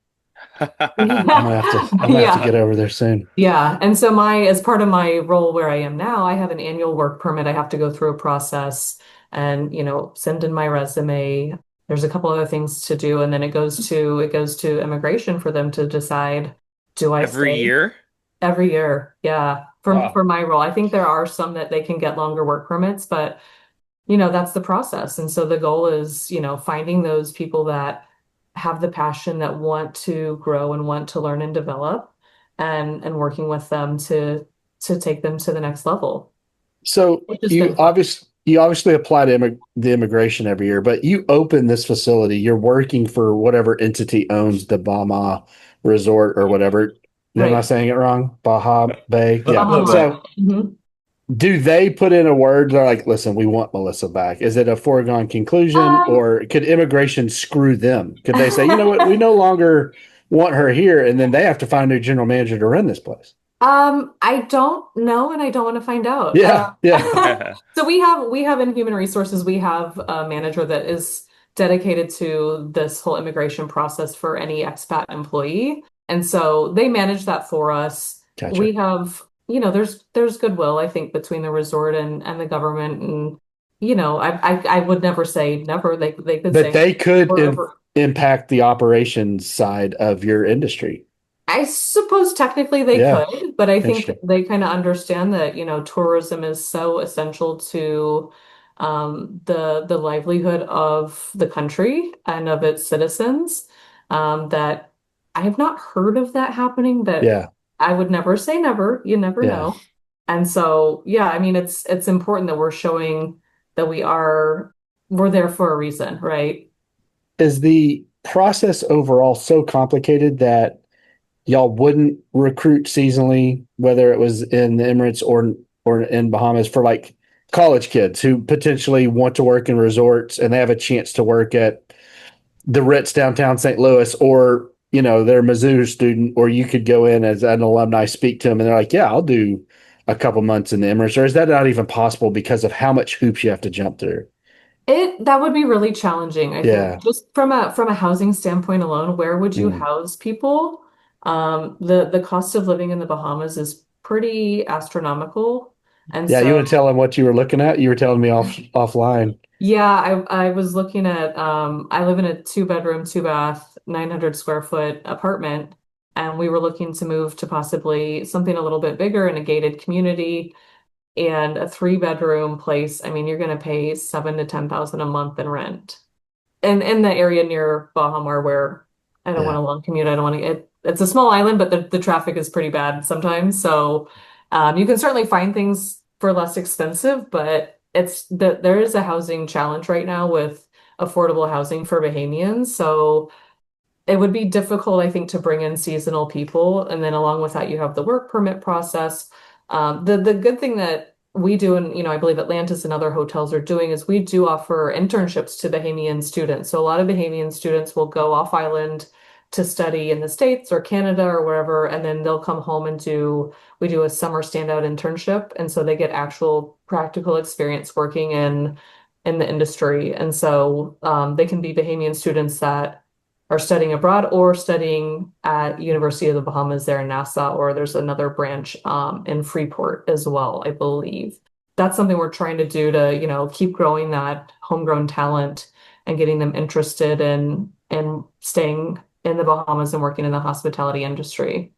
I'm gonna yeah, have to. I'm gonna have to yeah. get over there soon. Yeah, and so as part of my role where I am now, I have an annual work permit. I have to go through a process and, send in my resume. There's a couple other things to do, and then it goes to immigration for them to decide, do I Every stay? year? Every year. Yeah. For Wow. my role. I think there are some that they can get longer work permits, but that's the process. And so the goal is, finding those people that have the passion, that want to grow and want to learn and develop, and working with them to take them to the next level, So which has been fun. you obviously apply to the immigration every year, but you open this facility, you're working for whatever entity owns the Baha Resort or whatever. Am I Right. saying it wrong? Baha Bay. A Yeah. Baha little bit. Mar. So Mhm. do they put in a word? They're like, listen, we want Melissa back. Is it a foregone conclusion, Um, or could immigration screw them? Could they say, you know what, we no longer want her here, and then they have to find a new general manager to run this place? I don't know, and I don't want to find out. Yeah, yeah, So we have in human resources, we have a manager that is dedicated to this whole immigration process for any expat employee. And so they manage that for us. gotcha. We have, there's goodwill, I think, between the resort and the government. And, I would never say never. They could But say they could we're over. impact the operations side of your industry. I suppose technically they Yeah, could, but I think interesting. they kind of understand that, tourism is so essential to the livelihood of the country and of its citizens, that I have not heard of that happening, but Yeah, I would never say never. You never yeah. know. And so, yeah, I mean, it's important that we're showing that we're there for a reason, right? Is the process overall so complicated that y'all wouldn't recruit seasonally, whether it was in the Emirates or in Bahamas, for like college kids who potentially want to work in resorts and they have a chance to work at the Ritz downtown St. Louis, or they're a Mizzou student, or you could go in as an alumni, speak to them, and they're like, yeah, I'll do a couple months in the Emirates. Or is that not even possible because of how much hoops you have to jump through? That would be really challenging, I think. Yeah. Just from a housing standpoint alone, where would you Mm. house people? The cost of living in the Bahamas is pretty astronomical. And Yeah, you so want to tell them what you were looking at? You were telling me offline. yeah, I was looking at I live in a 2 bedroom, 2 bath, 900 square foot apartment, and we were looking to move to possibly something a little bit bigger in a gated community. And a 3 bedroom place, I mean, you're going to pay 7 to 10,000 a month in rent. And in the area near Baha Mar, where I don't want Yeah. a long commute, I don't want to get. It's a small island, but the traffic is pretty bad sometimes. So you can certainly find things for less expensive, but there is a housing challenge right now with affordable housing for Bahamians. So it would be difficult, I think, to bring in seasonal people. And then along with that, you have the work permit process. The good thing that we do, and I believe Atlantis and other hotels are doing, is we do offer internships to Bahamian students. So a lot of Bahamian students will go off island to study in the States or Canada or wherever, and then they'll come home and we do a summer standout internship. And so they get actual practical experience working in the industry. And so they can be Bahamian students that are studying abroad or studying at University of the Bahamas there in Nassau, or there's another branch in Freeport as well, I believe. That's something we're trying to do to, keep growing that homegrown talent and getting them interested in staying in the Bahamas and working in the hospitality industry.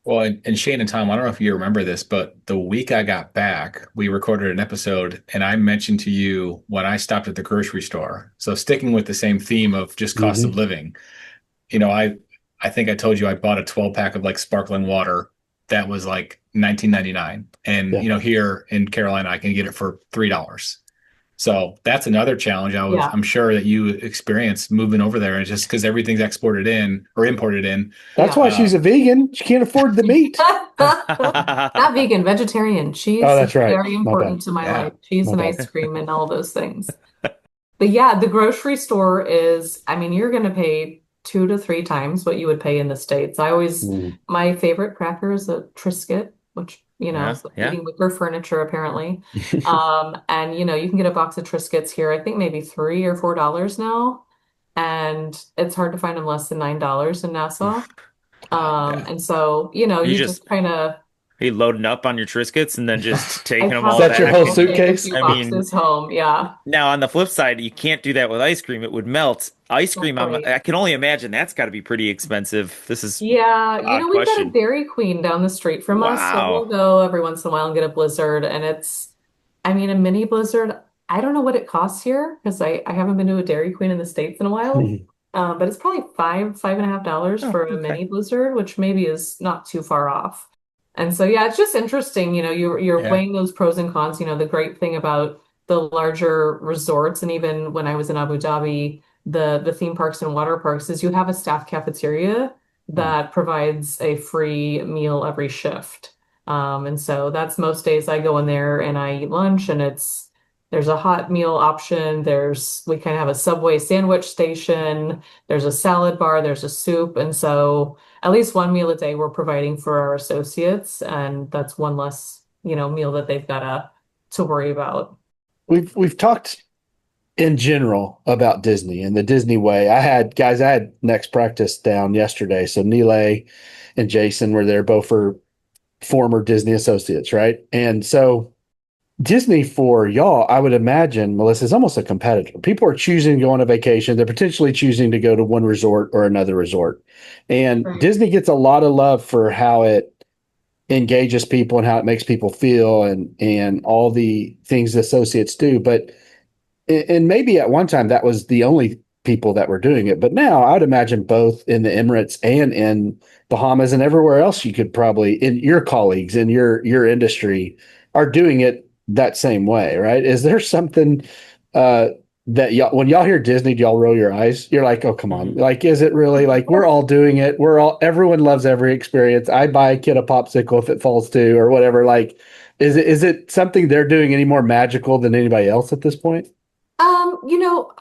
Well, and Shane and Tom, I don't know if you remember this, but the week I got back, we recorded an episode and I mentioned to you when I stopped at the grocery store. So sticking with the same theme of just cost of Mhm. living, I think I told you I bought a 12 pack of like sparkling water that was like 19.99. And Yeah. here in Carolina, I can get it for $3. So that's another challenge Yeah. I'm sure that you experienced moving over there, and just because everything's exported in or imported in. That's Yeah. why she's a vegan. She can't afford the meat. Not vegan, vegetarian. Cheese Oh, is that's right. very My important bad. to my Yeah. life. Cheese My and bad. ice cream and all those things. But yeah, the grocery store is, I mean, you're going to pay 2 to 3 times what you would pay in the States. Mm. My favorite cracker is a Triscuit, which, Yeah, is yeah. eating wicker furniture apparently. And you can get a box of Triscuits here, I think maybe $3 or $4 now. And it's hard to find them less than $9 in Nassau. Yeah. And so, You you just just kind of, Are you loading up on your Triscuits and then just I taking them have all Is that your back? whole to take a suitcase? few I mean, boxes home. Yeah, now on the flip side, you can't do that with ice cream. It would melt. Ice that's cream, right. I can only imagine that's got to be pretty expensive. This is Yeah, an odd we've got a question. Dairy Queen down the street from us, so we'll Wow. go every once in a while and get a Blizzard. And I mean, a mini Blizzard, I don't know what it costs here because I haven't been to a Dairy Queen in the States in a while. But it's probably $5 and a half Oh, for a okay. mini Blizzard, which maybe is not too far off. And so, yeah, it's just interesting. You're Yeah. weighing those pros and cons. The great thing about the larger resorts, and even when I was in Abu Dhabi, the theme parks and water parks, is you have a staff cafeteria Mm. that provides a free meal every shift. And so that's most days I go in there and I eat lunch, and there's a hot meal option. We kind of have a Subway sandwich station. There's a salad bar. There's a soup. And so at least one meal a day we're providing for our associates, and that's one less, meal that they've got to worry about. We've talked in general about Disney and the Disney way. I had next practice down yesterday. So Neelay and Jason were there, both for former Disney associates, right? And so Disney for y'all, I would imagine, Melissa, is almost a competitor. People are choosing to go on a vacation. They're potentially choosing to go to one resort or another resort. And Right. Disney gets a lot of love for how it engages people and how it makes people feel and all the things the associates do. But and maybe at one time that was the only people that were doing it. But now I would imagine both in the Emirates and in Bahamas and everywhere else you could probably in your colleagues in your industry are doing it that same way, right? Is there something uh that y'all when y'all hear Disney, do y'all roll your eyes? You're like, oh come on. Like, is it really like we're all doing it? Everyone loves every experience. I buy a kid a popsicle if it falls to or whatever. Like, is it something they're doing any more magical than anybody else at this point? Um, you know,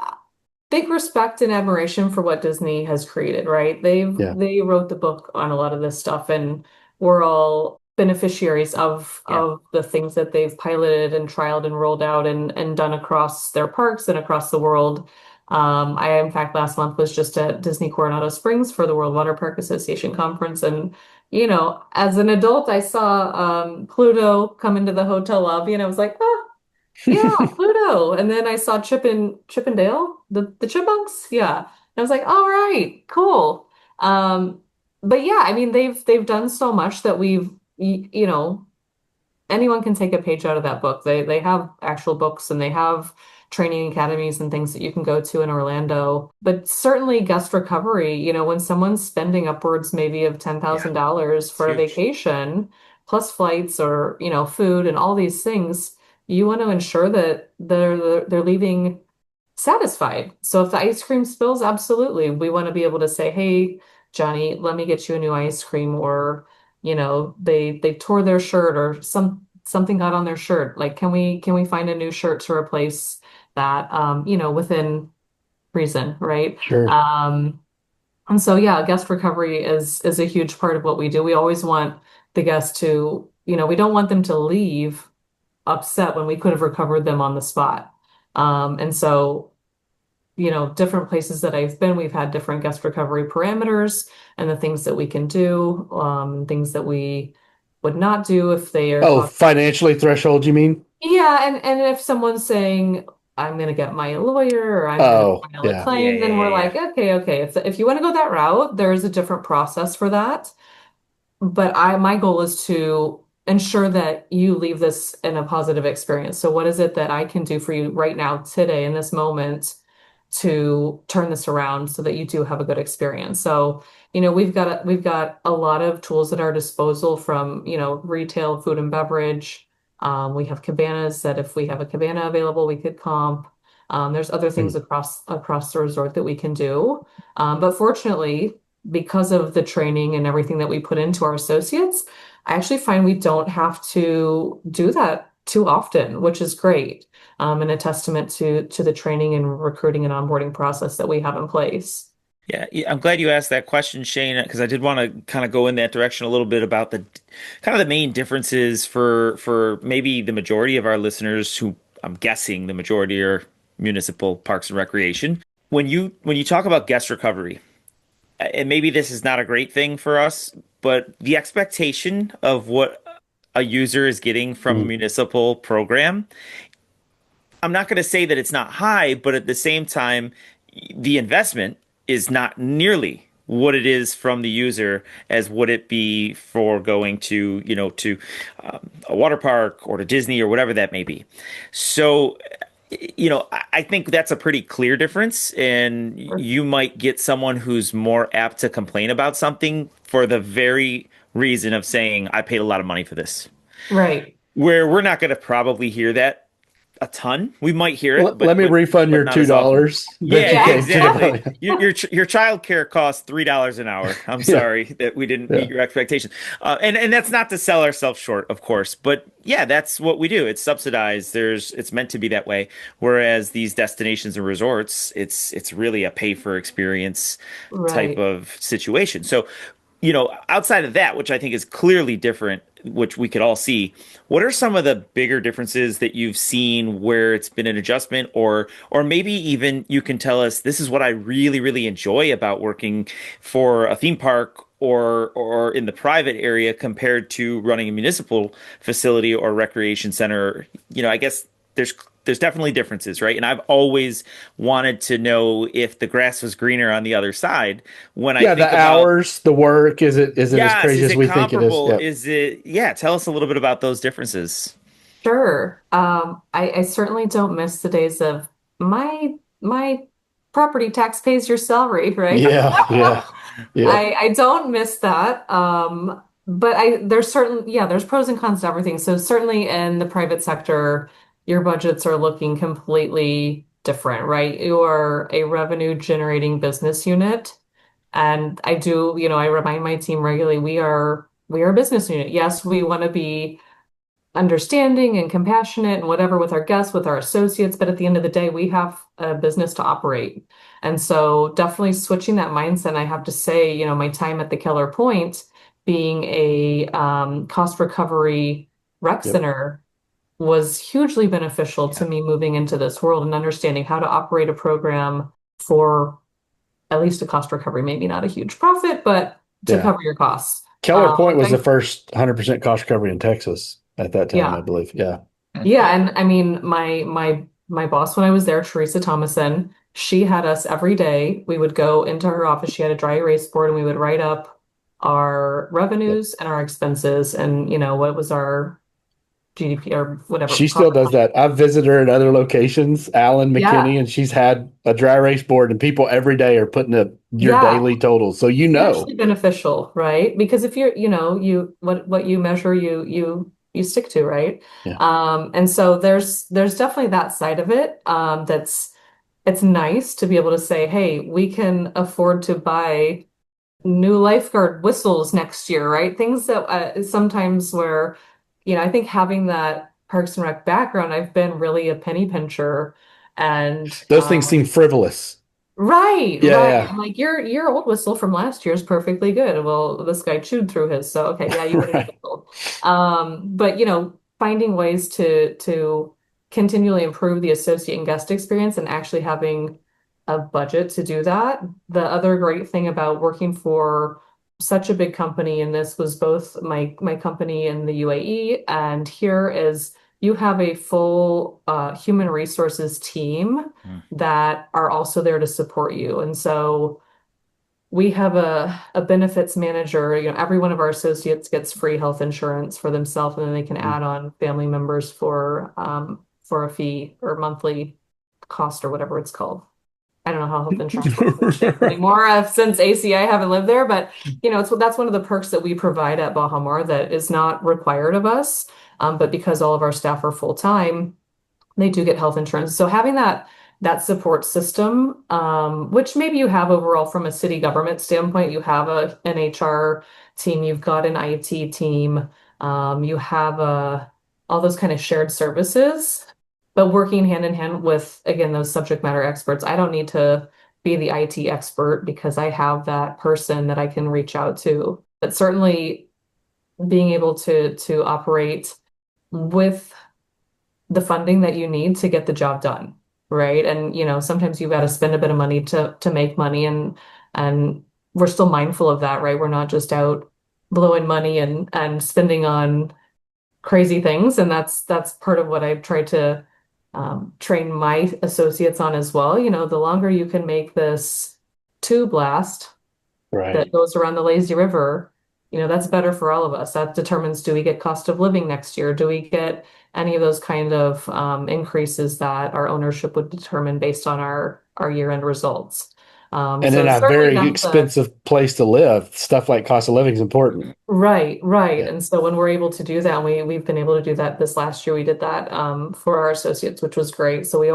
big respect and admiration for what Disney has created, right? Yeah. They wrote the book on a lot of this stuff, and we're all beneficiaries of Yeah. the things that they've piloted and trialed and rolled out and done across their parks and across the world. I, in fact, last month was just at Disney Coronado Springs for the World Water Park Association conference, and as an adult, I saw Pluto come into the hotel lobby, and I was like, oh. Yeah, Pluto. And then I saw Chip and Dale, the chipmunks. Yeah. And I was like, all right, cool. Um, but yeah, I mean they've done so much that anyone can take a page out of that book. They have actual books, and they have training academies and things that you can go to in Orlando. But certainly guest recovery, when someone's spending upwards maybe of Yeah. $10,000 It's for a huge. vacation, plus flights or, food and all these things, you want to ensure that they're leaving satisfied. So if the ice cream spills, absolutely. We want to be able to say, "Hey, Johnny, let me get you a new ice cream," or, they tore their shirt or something got on their shirt. Like, can we find a new shirt to replace that within reason, right? Sure. And so yeah, guest recovery is a huge part of what we do. We always want the guests to, we don't want them to leave upset when we could have recovered them on the spot. And so, different places that I've been, we've had different guest recovery parameters and the things that we can do, things that we would not do if they are Oh, talking. financially threshold, you mean? Yeah, and if someone's saying, I'm going to get my lawyer or I'm going to Oh, file a yeah. Yeah, claim, yeah, then we're yeah, like, yeah. okay. If you want to go that route, there's a different process for that. But my goal is to ensure that you leave this in a positive experience. So what is it that I can do for you right now, today, in this moment, to turn this around so that you do have a good experience? So, we've got a lot of tools at our disposal from, retail, food and beverage. We have cabanas that if we have a cabana available, we could comp. There's other things Hmm. across the resort that we can do. But fortunately, because of the training and everything that we put into our associates, I actually find we don't have to do that too often, which is great, and a testament to the training and recruiting and onboarding process that we have in place. Yeah, I'm glad you asked that question, Shane, because I did want to kind of go in that direction a little bit about the kind of the main differences for maybe the majority of our listeners who I'm guessing the majority are municipal parks and recreation. When you talk about guest recovery, and maybe this is not a great thing for us, but the expectation of what a user is getting from a Hmm. municipal program, I'm not going to say that it's not high, but at the same time, the investment is not nearly what it is from the user as would it be for going to, to a water park or to Disney or whatever that may be. So, I think that's a pretty clear difference, and you might get someone who's more apt to complain about something for the very reason of saying, I paid a lot of money for this. Right. Where we're not going to probably hear that a ton. We might hear it, Let me refund but your not as often. $2 that you Yeah, gave to the exactly. Bahamas. Your child care costs $3 an hour. I'm Yeah, sorry that we didn't yeah, meet your expectation. And that's not to sell ourselves short, of course, but yeah, that's what we do. It's subsidized. It's meant to be that way. Whereas these destinations and resorts, it's really a pay for experience type Right. of situation. So, outside of that, which I think is clearly different, which we could all see, what are some of the bigger differences that you've seen where it's been an adjustment, or maybe even you can tell us this is what I really, really enjoy about working for a theme park or in the private area compared to running a municipal facility or recreation center. I guess there's there's definitely differences, right? And I've always wanted to know if the grass was greener on the other side when I yeah. The think about, hours, the work, is it as yes, crazy is as it we think it is? comparable? Yep. Is it, yeah, tell us a little bit about those differences. Sure. I certainly don't miss the days of my property tax pays your salary, right? Yeah, yeah, yeah, I don't miss that. But there's there's pros and cons to everything. So certainly in the private sector, your budgets are looking completely different, right? You are a revenue generating business unit. And I remind my team regularly, we are a business unit. Yes, we want to be understanding and compassionate and whatever with our guests, with our associates, but at the end of the day, we have a business to operate. And so definitely switching that mindset, I have to say, my time at the Keller Point being a cost recovery rec yep. center was hugely beneficial to Yeah. me moving into this world and understanding how to operate a program for at least a cost recovery, maybe not a huge profit, but to Yeah. cover your costs. Keller Point was the I, first 100% cost recovery in Texas at that time, I yeah. believe. Yeah. Yeah, and I mean, my boss when I was there, Teresa Thomason, she had us every day. We would go into her office. She had a dry erase board, and we would write up our Yep. revenues and our expenses, and what was our GDP or whatever She still profit. does that. I've visited her at other locations, Allen, Yeah, McKinney, and she's had a dry erase board, and people every day are putting up your yeah, daily totals. So hugely beneficial, right? Because if you're, what you measure, you stick to, right? Yeah. And so there's definitely that side of it. It's nice to be able to say, hey, we can afford to buy new lifeguard whistles next year, right? Things that sometimes where, I think having that Parks and Rec background, I've been really a penny pincher. And Those things seem frivolous. right, Yeah, right. yeah. I'm like, your old whistle from last year is perfectly good. Well, this guy chewed through his, so okay, yeah, you get a new Right. whistle. But finding ways to continually improve the associate and guest experience and actually having a budget to do that. The other great thing about working for such a big company, and this was both my company in the UAE and here, is you have a full human resources team Mm. that are also there to support you. And so we have a benefits manager. Every one of our associates gets free health insurance for themselves, and then they can Mm. add on family members for a fee or monthly cost or whatever it's called. I don't know how health insurance works in Spain anymore since ACI haven't lived there, but that's one of the perks that we provide at Baha Mar that is not required of us. But because all of our staff are full time, they do get health insurance. So having that support system, which maybe you have overall from a city government standpoint, you have an HR team, you've got an IT team, you have all those kind of shared services, but working hand in hand with, again, those subject matter experts. I don't need to be the IT expert because I have that person that I can reach out to. But certainly being able to operate with the funding that you need to get the job done, right? And sometimes you've got to spend a bit of money to make money, and we're still mindful of that, right? We're not just out blowing money and spending on crazy things, and that's part of what I've tried to train my associates on as well. The longer you can make this tube last Right. that goes around the lazy river, that's better for all of us. That determines, do we get cost of living next year? Do we get any of those kind of increases that our ownership would determine based on our year-end results? And So then it's a certainly very not the expensive place to live. Stuff like cost of living is important. right, right. Yeah. And so when we're able to do that, and we've been able to do that this last year, we did that for our associates, which was great. So we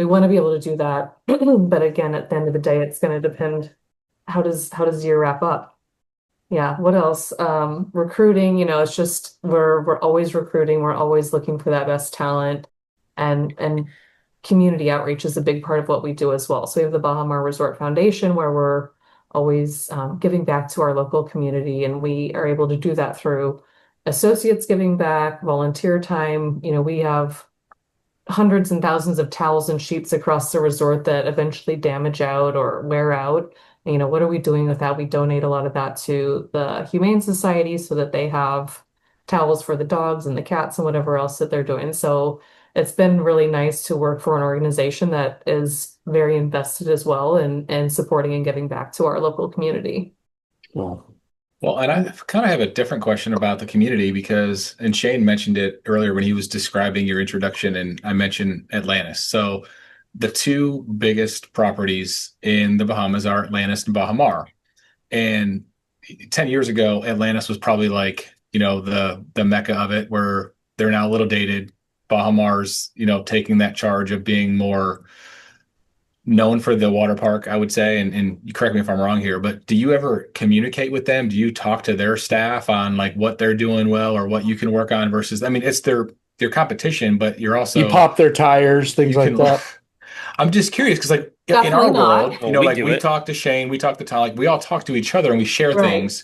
want to be able to do that. But again, at the end of the day, it's going to depend how does the year wrap up? Yeah, what else? Recruiting, it's just we're always recruiting, we're always looking for that best talent, and community outreach is a big part of what we do as well. So we have the Baha Mar Resort Foundation where we're always giving back to our local community, and we are able to do that through associates giving back, volunteer time. We have hundreds and thousands of towels and sheets across the resort that eventually damage out or wear out. What are we doing with that? We donate a lot of that to the Humane Society so that they have towels for the dogs and the cats and whatever else that they're doing. So it's been really nice to work for an organization that is very invested as well in supporting and giving back to our local community. Well, Well, and I kind of have a different question about the community because, and Shane mentioned it earlier when he was describing your introduction, and I mentioned Atlantis. So the two biggest properties in the Bahamas are Atlantis and Baha Mar. And 10 years ago, Atlantis was probably like, the mecca of it, where they're now a little dated. Baha Mar's, taking that charge of being more known for the water park, I would say, and you correct me if I'm wrong here, but do you ever communicate with them? Do you talk to their staff on like what they're doing well or what you can work on versus, I mean, it's their competition, but you're you also, pop their tires, things you like can, that. I'm just curious because like in Definitely our not. world, Well, we like do we it. talk to Shane, we talk to Tom, like we all talk to each other and we share Right. things.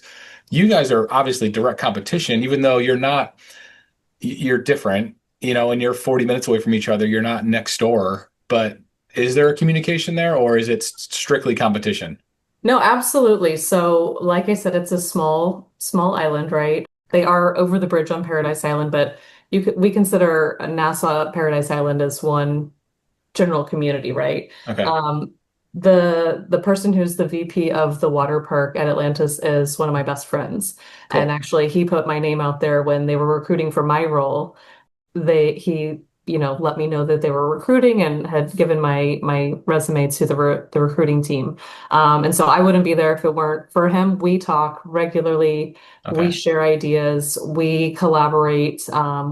You guys are obviously direct competition, even though you're not, you're different, and you're 40 minutes away from each other. You're not next door, but is there a communication there or is it strictly competition? No, absolutely. So, like I said, it's a small island, right? They are over the bridge on Paradise Island, but we consider Nassau Paradise Island as one general community, right? Okay, Um, the person who's the VP of the water park at Atlantis is one of my best friends, and cool. actually, he put my name out there when they were recruiting for my role. He let me know that they were recruiting and had given my resume to the recruiting team. And so I wouldn't be there if it weren't for him. We talk regularly, we Okay. share ideas, we collaborate.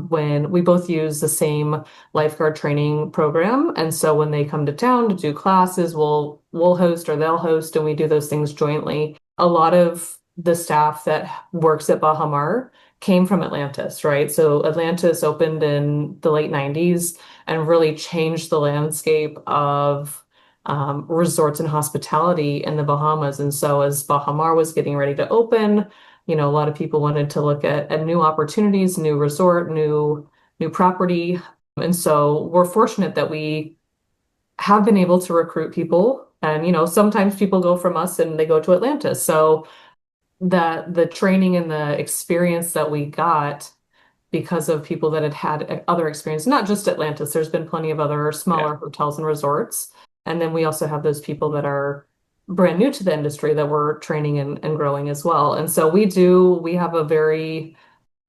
When we both use the same lifeguard training program, and so when they come to town to do classes, we'll host or they'll host, and we do those things jointly. A lot of the staff that works at Baha Mar came from Atlantis, right? So Atlantis opened in the late 90s and really changed the landscape of resorts and hospitality in the Bahamas. And so as Baha Mar was getting ready to open, a lot of people wanted to look at new opportunities, new resort, new property. And so we're fortunate that we have been able to recruit people. And, sometimes people go from us and they go to Atlantis. So the training and the experience that we got because of people that had other experience, not just Atlantis, there's been plenty of other Yeah. smaller hotels and resorts. And then we also have those people that are brand new to the industry that we're training and growing as well. And so we have a very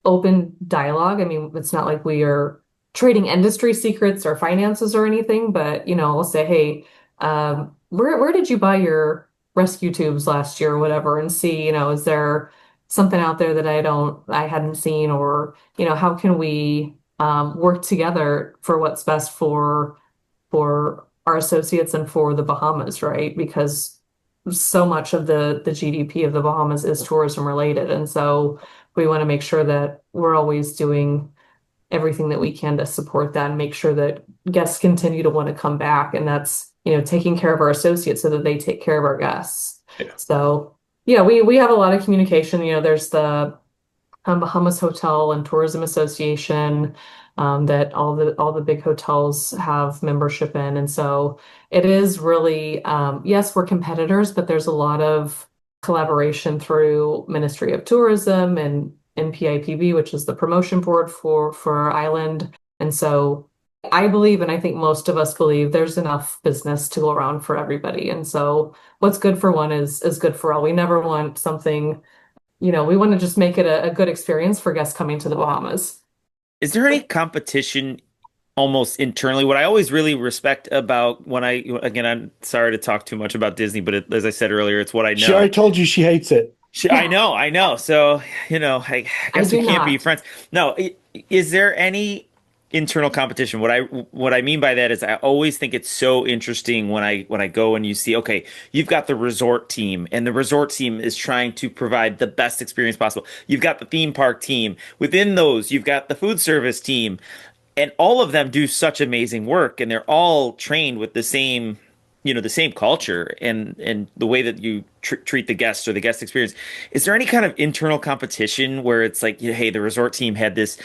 open dialogue. I mean, it's not like we are trading industry secrets or finances or anything, but I'll say, hey, where did you buy your rescue tubes last year or whatever, and see, is there something out there that I hadn't seen, or how can we work together for what's best for our associates and for the Bahamas, right? Because so much of the GDP of the Bahamas is tourism related, and so we want to make sure that we're always doing everything that we can to support that and make sure that guests continue to want to come back. And that's, taking care of our associates so that they take care of our guests. Yeah. So, yeah, we have a lot of communication. There's the Bahamas Hotel and Tourism Association that all the big hotels have membership in. And so it is really, yes, we're competitors, but there's a lot of collaboration through Ministry of Tourism and NPIPB, which is the promotion board for our island. And so I believe, and I think most of us believe, there's enough business to go around for everybody. And so what's good for one is good for all. We never want something, we want to just make it a good experience for guests coming to the Bahamas. Is there any competition almost internally. What I always really respect about again, I'm sorry to talk too much about Disney, but as I said earlier, it's what I She know. already told you she hates it. I know. So, I I guess we do can't be not. friends. No, is there any internal competition? What I mean by that is I always think it's so interesting when I go and you see, okay, you've got the resort team, and the resort team is trying to provide the best experience possible. You've got the theme park team. Within those, you've got the food service team, and all of them do such amazing work, and they're all trained with the same culture and the way that you treat the guests or the guest experience. Is there any kind of internal competition where it's like, hey, the resort team had this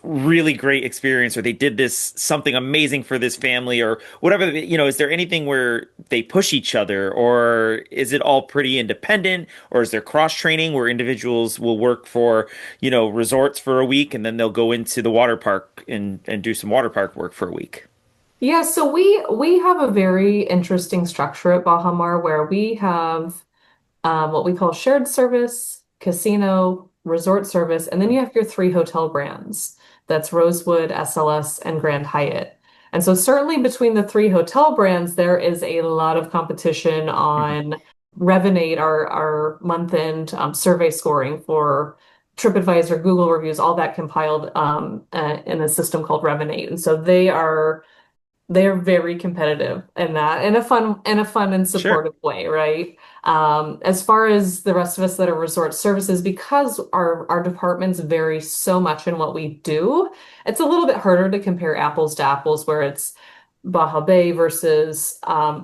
really great experience, or they did this something amazing for this family, or whatever, is there anything where they push each other, or is it all pretty independent, or is there cross training where individuals will work for, resorts for a week, and then they'll go into the water park and do some water park work for a week? Yeah, so we have a very interesting structure at Baha Mar where we have what we call shared service, casino, resort service, and then you have your three hotel brands. That's Rosewood, SLS, and Grand Hyatt. And so certainly between the three hotel brands, there is a lot of competition on Revenate, our month-end survey scoring for TripAdvisor, Google reviews, all that compiled in a system called Revenate. And so they're very competitive in that in a fun and Sure. supportive way, right? As far as the rest of us that are resort services, because our departments vary so much in what we do, it's a little bit harder to compare apples to apples, where it's Baha Bay versus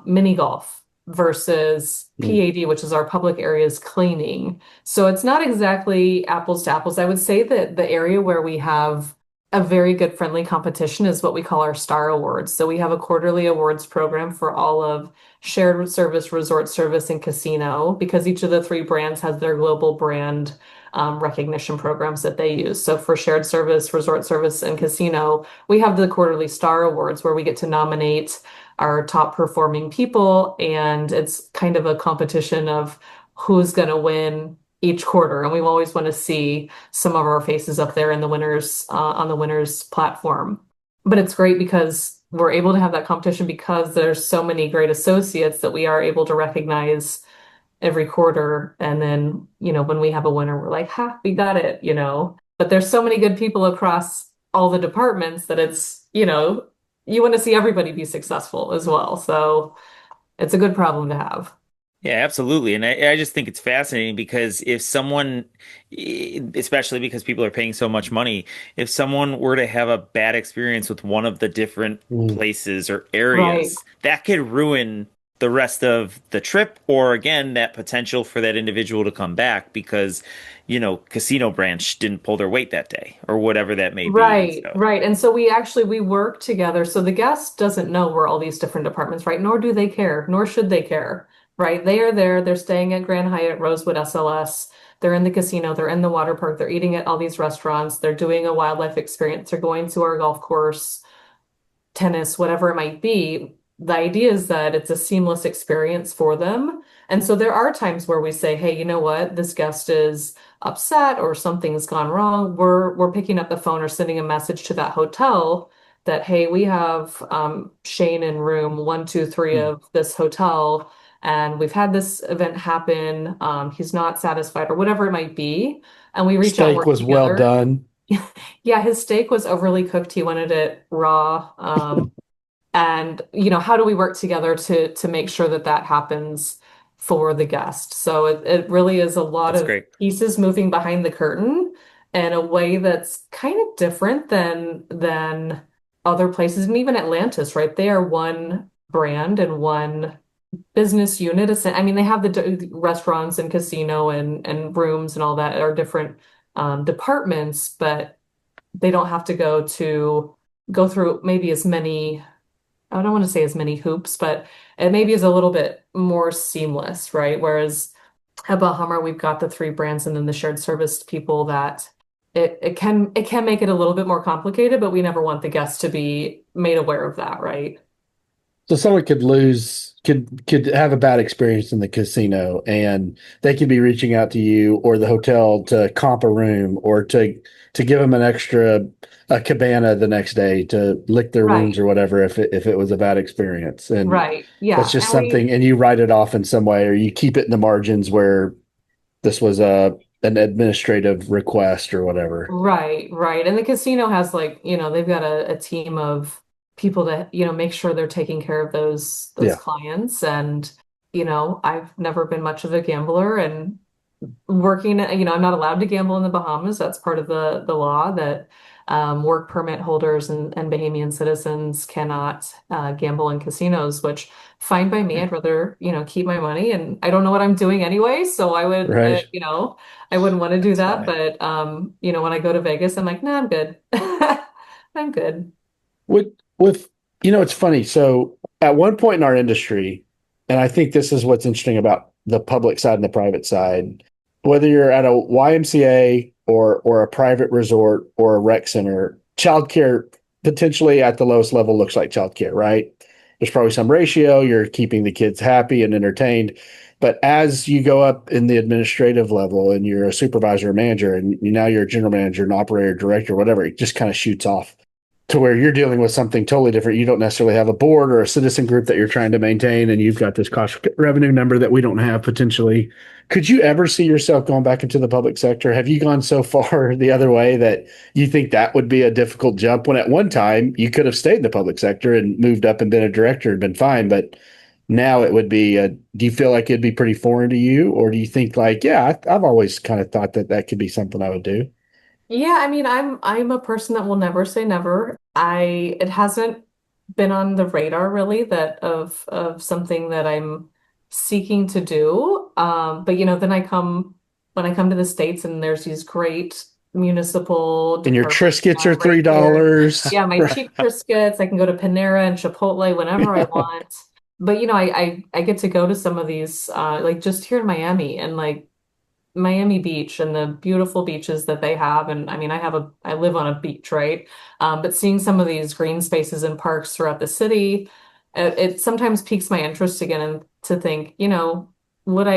mini golf versus Mm. PAD, which is our public areas cleaning. So it's not exactly apples to apples. I would say that the area where we have a very good friendly competition is what we call our Star Awards. So we have a quarterly awards program for all of shared service, resort service, and casino, because each of the three brands has their global brand recognition programs that they use. So for shared service, resort service, and casino, we have the quarterly Star Awards where we get to nominate our top performing people, and it's kind of a competition of who's going to win each quarter. And we always want to see some of our faces up there in the winners on the winners platform. But it's great because we're able to have that competition because there's so many great associates that we are able to recognize every quarter. And then, when we have a winner, we're like, ha, we got it. But there's so many good people across all the departments that you want to see everybody be successful as well. So it's a good problem to have. Yeah, absolutely. And I just think it's fascinating because if someone, especially because people are paying so much money, if someone were to have a bad experience with one of the different Mm. places or Right. areas, that could ruin the rest of the trip, or again, that potential for that individual to come back because, Casino Branch didn't pull their weight that day or whatever that may be. Right, So, right. And so we work together. So the guest doesn't know we're all these different departments, right? Nor do they care, nor should they care, right? They are there, they're staying at Grand Hyatt, Rosewood, SLS. They're in the casino, they're in the water park, they're eating at all these restaurants, they're doing a wildlife experience, they're going to our golf course, tennis, whatever it might be. The idea is that it's a seamless experience for them. And so there are times where we say, hey, you know what? This guest is upset or something's gone wrong. We're picking up the phone or sending a message to that hotel that, hey, we have Shane in room 123 Mm. of this hotel, and we've had this event happen. He's not satisfied or whatever it might be. And we reach out and Steak work was well together. done. Yeah, his steak was overly cooked. He wanted it raw. And how do we work together to make sure that that happens for the guest? So it really is a lot that's of great. pieces moving behind the curtain in a way that's kind of different than other places, and even Atlantis, right? They are one brand and one business unit. I mean, they have the restaurants and casino and rooms and all that are different departments, but they don't have to go through maybe as many, I don't want to say as many hoops, but it maybe is a little bit more seamless, right? Whereas at Baha Mar, we've got the three brands and then the shared service people that it can make it a little bit more complicated, but we never want the guests to be made aware of that, right? So someone could have a bad experience in the casino, and they could be reaching out to you or the hotel to comp a room or to give them an extra a cabana the next day to lick their wounds Right. or whatever if it was a bad experience. And Right. that's Yeah. just something, and you write it off in some way, or you keep it in the margins where this was an administrative request or whatever. Right, right. And the casino has like, they've got a team of people to, make sure they're taking care of those Yeah, clients. And, I've never been much of a gambler and working, I'm not allowed to gamble in the Bahamas. That's part of the law that work permit holders and Bahamian citizens cannot gamble in casinos, which fine by me. I'd rather, keep my money and I don't know what I'm doing anyway. So I would, right. I wouldn't want to do That's that. funny. But, when I go to Vegas, I'm like, nah, I'm good. I'm good. With it's funny. So at one point in our industry, and I think this is what's interesting about the public side and the private side, whether you're at a YMCA or a private resort or a rec center, childcare potentially at the lowest level looks like childcare, right? There's probably some ratio. You're keeping the kids happy and entertained. But as you go up in the administrative level and you're a supervisor or manager, and now you're a general manager, an operator, director, whatever, it just kind of shoots off to where you're dealing with something totally different. You don't necessarily have a board or a citizen group that you're trying to maintain, and you've got this cost revenue number that we don't have potentially. Could you ever see yourself going back into the public sector? Have you gone so far the other way that you think that would be a difficult jump when at one time you could have stayed in the public sector and moved up and been a director and been fine, but now it would be do you feel like it'd be pretty foreign to you, or do you think like, yeah, I've always kind of thought that that could be something I would do? Yeah, I mean, I'm a person that will never say never. It hasn't been on the radar really that of something that I'm seeking to do. But then when I come to the States and there's these great municipal And your departments Triscuits are right here. $3. Yeah, my cheap Triscuits, I can go to Panera and Chipotle whenever I want. But I get to go to some of these like just here in Miami and like Miami Beach and the beautiful beaches that they have. And I mean, I live on a beach, right? But seeing some of these green spaces and parks throughout the city, it sometimes piques my interest again and to think, could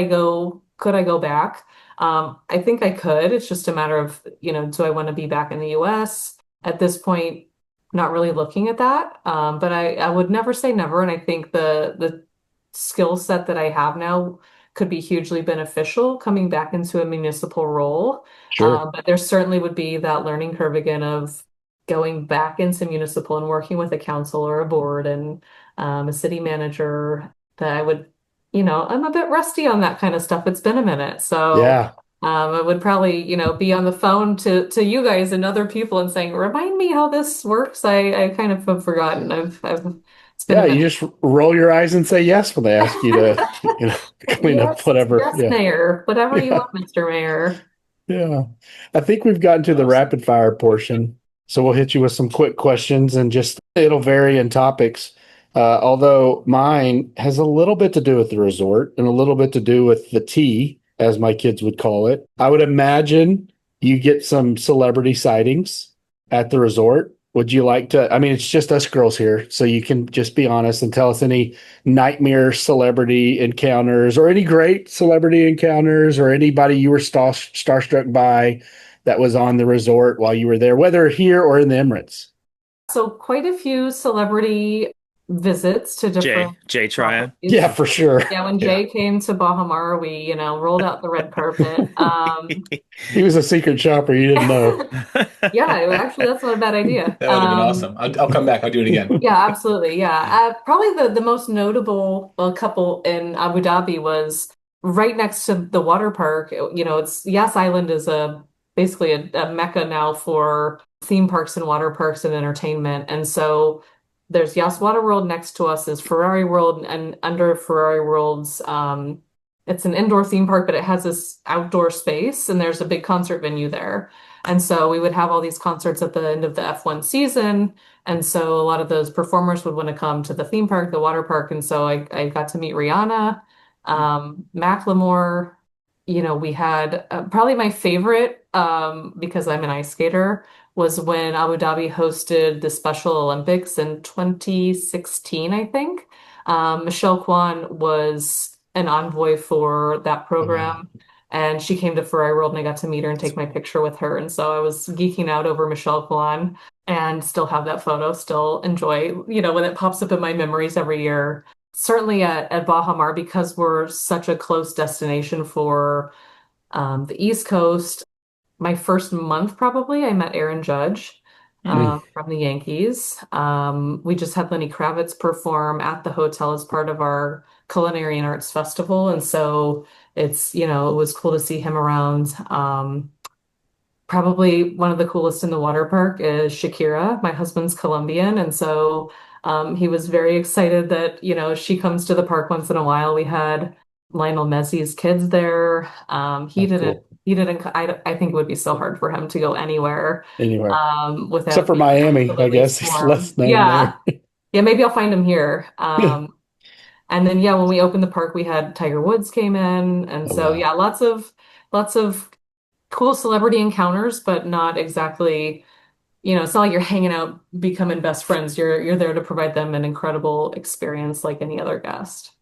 I go back? I think I could. It's just a matter of, do I want to be back in the US? At this point, not really looking at that. But I would never say never. And I think the skill set that I have now could be hugely beneficial coming back into a municipal role. Sure. But there certainly would be that learning curve again of going back into municipal and working with a council or a board and a city manager that I would, I'm a bit rusty on that kind of stuff. It's been a minute. So Yeah. I would probably, be on the phone to you guys and other people and saying, remind me how this works. I kind of have forgotten. It's been a Yeah, you minute. just roll your eyes and say yes when they ask you to, clean up Yes, whatever. yes, Yeah. Mayor. Whatever you Yeah. want, Mr. Mayor. Yeah. I think we've gotten to the Awesome. rapid fire portion. So we'll hit you with some quick questions and just it'll vary in topics. Although mine has a little bit to do with the resort and a little bit to do with the tea, as my kids would call it. I would imagine you get some celebrity sightings at the resort. Would you like to? I mean, it's just us girls here, so you can just be honest and tell us any nightmare celebrity encounters or any great celebrity encounters or anybody you were starstruck by that was on the resort while you were there, whether here or in the Emirates. So quite a few celebrity visits to different Jay Tryon. properties. Yeah, for sure. Yeah, when Yeah. Jay came to Baha Mar, we, rolled out the red carpet. He was a secret shopper. You didn't know. Yeah, actually, that's not a bad idea. That would have been awesome. I'll come back. I'll do it again. Yeah, absolutely. Yeah. Probably the most notable couple in Abu Dhabi was right next to the water park. It's Yas Island is basically a mecca now for theme parks and water parks and entertainment. And so there's Yas Water World next to us is Ferrari World, and under Ferrari World's it's an indoor theme park, but it has this outdoor space and there's a big concert venue there. And so we would have all these concerts at the end of the F1 season. And so a lot of those performers would want to come to the theme park, the water park. And so I got to meet Rihanna, Macklemore. We had probably my favorite, because I'm an ice skater, was when Abu Dhabi hosted the Special Olympics in 2016, I think. Michelle Kwan was an envoy for that Oh, wow. program. And she came to Ferrari World and I got to meet her and take my picture with her. And so I was geeking out over Michelle Kwan and still have that photo, still enjoy, when it pops up in my memories every year. Certainly at Baha Mar, because we're such a close destination for the East Coast. My first month, probably, I met Aaron Judge from the Yankees. We just had Lenny Kravitz perform at the hotel as part of our Culinary and Arts Festival. And so it was cool to see him around. Probably one of the coolest in the water park is Shakira. My husband's Colombian. And so he was very excited that, she comes to the park once in a while. We had Lionel Messi's kids there. He That's didn't, cool. he didn't, I think it would be so hard for him to go anywhere Anywhere. Except without for being Miami, I absolutely guess. He's less swarmed. known Yeah. there. Yeah, maybe I'll find him here. And then yeah, when we opened the park, we had Tiger Woods came in, and Oh, so wow. yeah, lots of cool celebrity encounters, but not exactly, it's not like you're hanging out, becoming best friends. You're there to provide them an incredible experience like any other guest.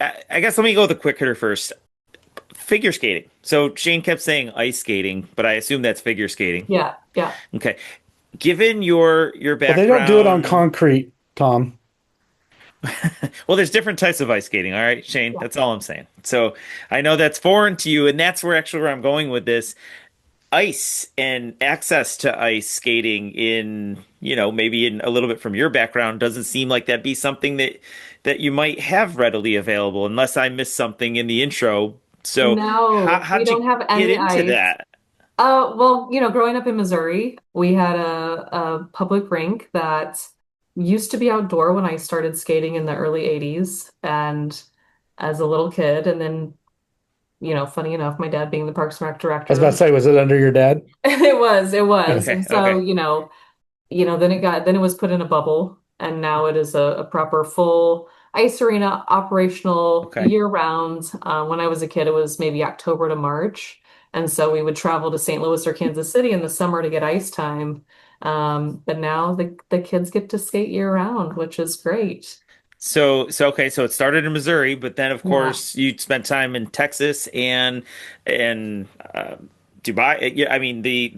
I guess let me go with the quick hitter first. Figure skating. So Shane kept saying ice skating, but I assume that's figure skating. Yeah, yeah. Okay. Given your But they don't do it on background, concrete, Tom. well, there's different types of ice skating, all right, Shane. Yeah. That's all I'm saying. So I know that's foreign to you, and that's where I'm going with this. Ice and access to ice skating in, maybe in a little bit from your background doesn't seem like that'd be something that you might have readily available unless I missed something in the intro. So No, we how'd don't you have get any into ice. that? Well, growing up in Missouri, we had a public rink that used to be outdoor when I started skating in the early 80s and as a little kid. And then, funny enough, my dad being the Parks and Rec I was about to director, say, was it under your dad? it was. Okay, And so, okay. then it was put in a bubble and now it is a proper full ice arena operational Okay. year round. When I was a kid, it was maybe October to March. And so we would travel to St. Louis or Kansas City in the summer to get ice time. But now the kids get to skate year round, which is great. So okay, so it started in Missouri, but then of Yeah. course you spent time in Texas and Dubai. Yeah, I mean the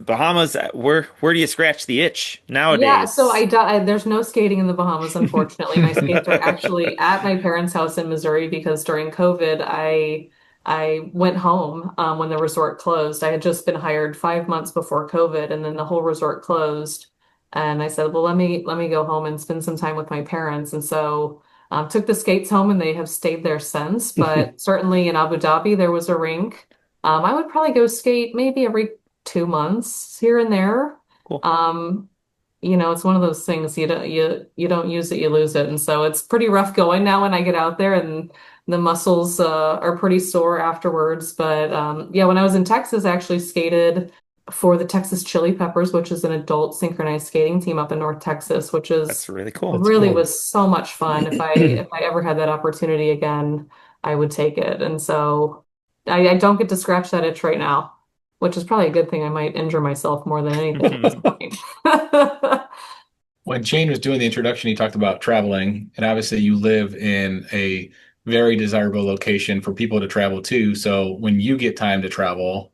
Bahamas. Where do you scratch the itch Yeah, so nowadays? there's no skating in the Bahamas, unfortunately. My skates are actually at my parents' house in Missouri because during COVID, I went home when the resort closed. I had just been hired 5 months before COVID, and then the whole resort closed. And I said, well, let me go home and spend some time with my parents. And so took the skates home, and they have stayed there since. But certainly in Abu Dhabi, there was a rink. I would probably go skate maybe every 2 months here and there. Cool. Um, it's one of those things you don't use it, you lose it. And so it's pretty rough going now when I get out there and the muscles are pretty sore afterwards. But yeah, when I was in Texas, I actually skated for the Texas Chili Peppers, which is an adult synchronized skating team up in North Texas, which That's is really cool. That's really cool. was so much fun. If I ever had that opportunity again, I would take it. And so I don't get to scratch that itch right now, which is probably a good thing. I might injure myself more than anything at this point. When Shane was doing the introduction, he talked about traveling, and obviously you live in a very desirable location for people to travel to. So when you get time to travel,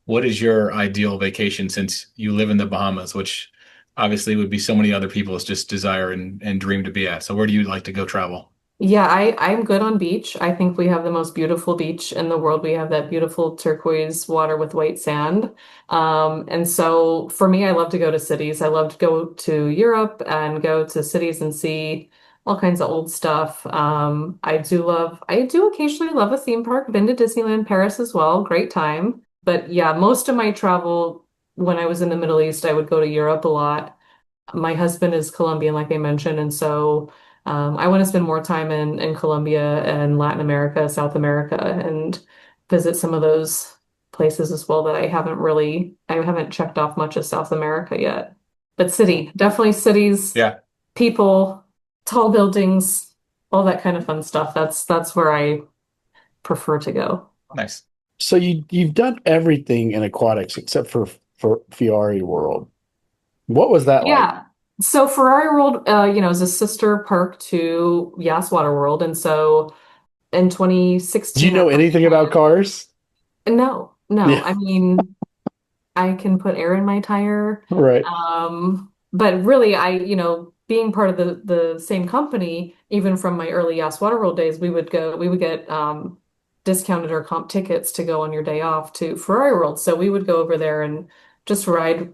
what is your ideal vacation since you live in the Bahamas, which obviously would be so many other people's just desire and dream to be at. So where do you like to go travel? Yeah, I'm good on beach. I think we have the most beautiful beach in the world. We have that beautiful turquoise water with white sand. And so for me, I love to go to cities. I love to go to Europe and go to cities and see all kinds of old stuff. I do occasionally love a theme park. Been to Disneyland Paris as well. Great time. But yeah, most of my travel when I was in the Middle East, I would go to Europe a lot. My husband is Colombian, like I mentioned, and so I want to spend more time in Colombia and Latin America, South America, and visit some of those places as well that I haven't checked off much of South America yet. But definitely cities, Yeah, people, tall buildings, all that kind of fun stuff. That's where I prefer to go. nice. So you've done everything in aquatics except for Fiore World. What was that like? Yeah. So Ferrari World, is a sister park to Yas Water World, and so in Do you 2016, I know went anything about there. cars? No, no. Yeah, I mean, I can put air in my tire. right. But really, being part of the same company, even from my early Yas Waterworld days, we would get discounted or comp tickets to go on your day off to Ferrari World. So we would go over there and just ride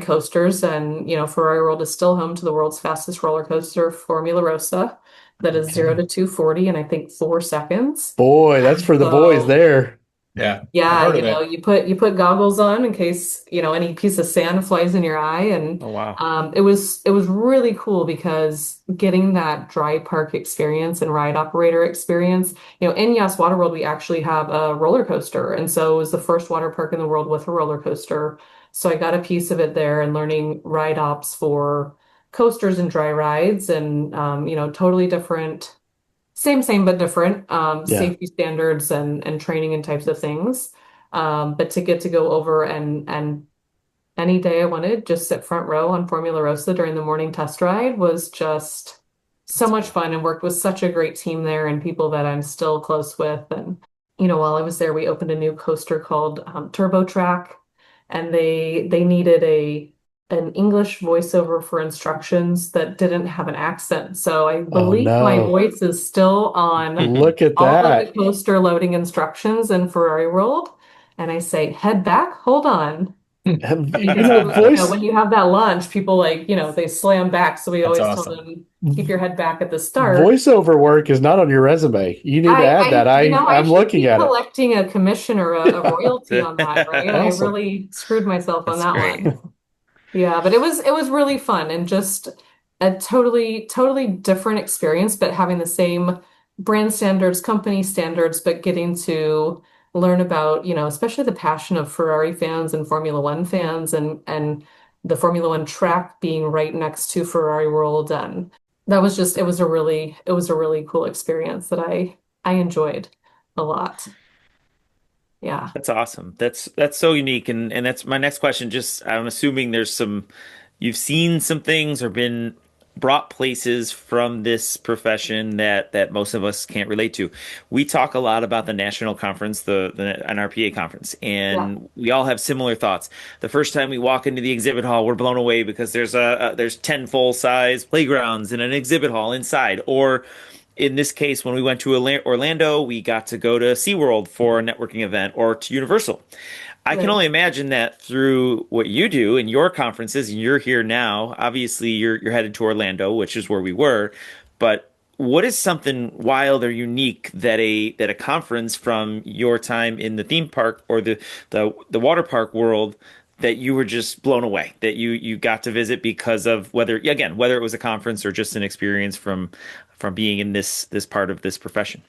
coasters. And Ferrari World is still home to the world's fastest roller coaster, Formula Rossa, that is 0 Okay. to 240 in I think 4 seconds. Boy, that's for the boys So there. Yeah, I've yeah, heard of it. you put goggles on in case, any piece of sand flies in your eye. And Oh, wow. it was really cool because getting that dry park experience and ride operator experience, in Yas Waterworld we actually have a roller coaster. And so it was the first water park in the world with a roller coaster. So I got a piece of it there and learning ride ops for coasters and dry rides and totally different, same but different, Yeah. safety standards and training and types of things. But to get to go over and any day I wanted, just sit front row on Formula Rossa during the morning test ride was just so That's much cool. fun, and worked with such a great team there and people that I'm still close with. And while I was there, we opened a new coaster called Turbo Track, and they needed an English voiceover for instructions that didn't have an accent. So I Oh believe my no. voice is still on Look at all of the that. coaster loading instructions in Ferrari World. And I say, head back, hold on. You Because know, voice when you have that launch, people they slam back. So we That's always tell awesome. them, keep your head back at the start. voiceover work is not on your resume. You need to add that. I I'm should looking be at it. collecting a commission or a royalty on that, right? I Awesome. really screwed myself on That's that great. one. Yeah, but it was really fun and just a totally different experience, but having the same brand standards, company standards, but getting to learn about, especially the passion of Ferrari fans and Formula One fans and the Formula One track being right next to Ferrari World. And that was just it was a really cool experience that I enjoyed a lot. Yeah. That's awesome. That's so unique, and that's my next question. Just I'm assuming you've seen some things or been brought places from this profession that most of us can't relate to. We talk a lot about the national conference, the NRPA conference, Yeah. and we all have similar thoughts. The first time we walk into the exhibit hall, we're blown away because there's 10 full size playgrounds in an exhibit hall inside, or in this case, when we went to Orlando, we got to go to SeaWorld for a networking event or to Universal. I can Right. only imagine that through what you do in your conferences, and you're here now. Obviously, you're headed to Orlando, which is where we were. But what is something wild or unique that a conference from your time in the theme park or the water park world that you were just blown away that you got to visit because of whether it was a conference or just an experience from being in this part of this profession?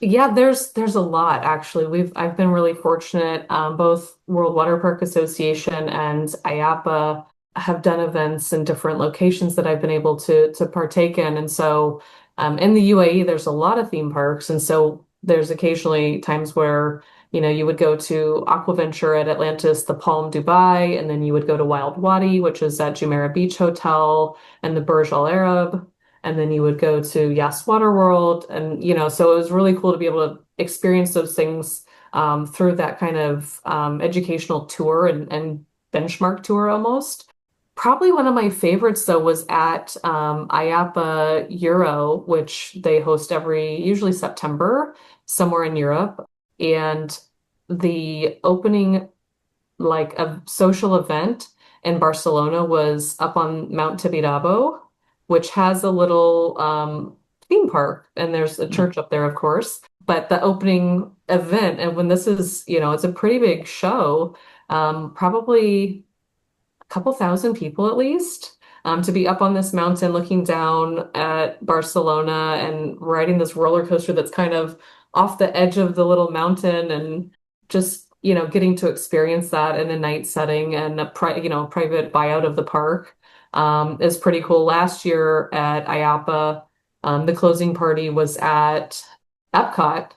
Yeah, there's a lot actually. I've been really fortunate. Both World Water Park Association and IAPA have done events in different locations that I've been able to partake in. And so, in the UAE, there's a lot of theme parks, and so there's occasionally times where you would go to Aquaventure at Atlantis, the Palm Dubai, and then you would go to Wild Wadi, which is at Jumeirah Beach Hotel, and the Burj Al Arab. And then you would go to Yas Water World. And, so it was really cool to be able to experience those things through that kind of educational tour and benchmark tour almost. Probably one of my favorites, though, was at IAPA Euro, which they host usually September, somewhere in Europe. And the opening, like a social event in Barcelona, was up on Mount Tibidabo, which has a little theme park, and there's a church up there, of course. But the opening event, and when this is, it's a pretty big show, probably a couple thousand people at least, to be up on this mountain looking down at Barcelona and riding this roller coaster that's kind of off the edge of the little mountain and just, getting to experience that in a night setting and private buyout of the park is pretty cool. Last year at IAPA, the closing party was at Epcot.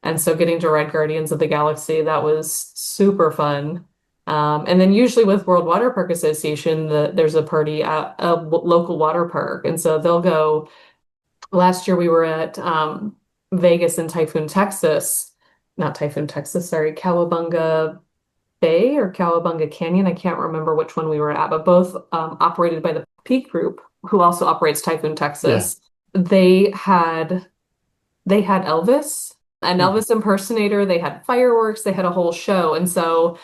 And so getting to ride Guardians of the Galaxy, that was super fun. And then usually with World Water Park Association, there's a party at a local water park. And so they'll go. Last year we were at Vegas and Typhoon, Texas, not Typhoon, Texas, sorry, Cowabunga Bay or Cowabunga Canyon. I can't remember which one we were at, but both operated by the Peak Group, who also operates Typhoon, Yeah. Texas. They had Elvis, an Elvis impersonator. They had fireworks. They had a whole show, and so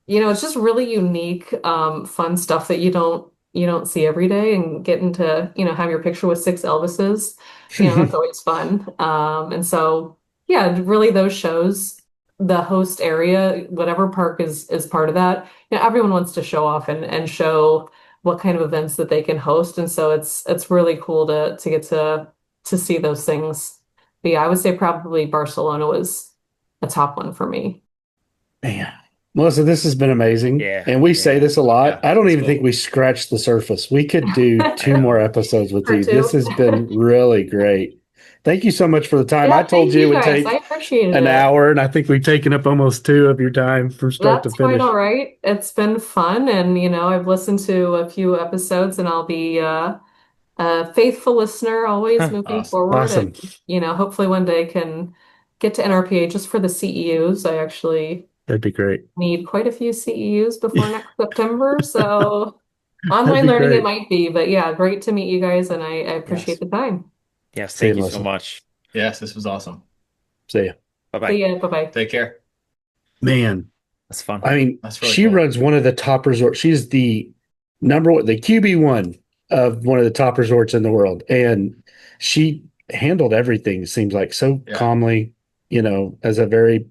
it's just really unique, fun stuff that you don't see every day, and getting to have your picture with six Elvises. That's always fun. And so yeah, really those shows, the host area, whatever park is part of that. Everyone wants to show off and show what kind of events that they can host, and so it's really cool to get to see those things. But yeah, I would say probably Barcelona was a top one for me. Man. Melissa, this has been amazing. Yeah, And we say this a lot. Yeah, I don't that's even cool. think we scratched the surface. We could do 2 more episodes with Or you. two. This has been really great. Thank you so much for the time. Yeah, I told thank you it you would guys. I take appreciated an it. hour, and I think we've taken up almost 2 of your time from start to That's quite finish. all right. It's been fun, and I've listened to a few episodes, and I'll be a faithful listener always moving Awesome. forward. Awesome. And hopefully one day can get to NRPA just for the CEUs. I actually That'd be great. need quite a few CEUs before next September, so That'd online be learning great. it might be, but yeah, great to meet you guys, and I appreciate Yes. the time. Yes, See you, thank you so Melissa. much. Yes, this was awesome. See ya. Bye-bye. See ya. Bye-bye. Take care. Man, That's fun. I mean, That's really she cool. runs one of the top resorts. She's the number one, the QB1 of one of the top resorts in the world. And she handled everything, it seems like, so Yeah. calmly, as a very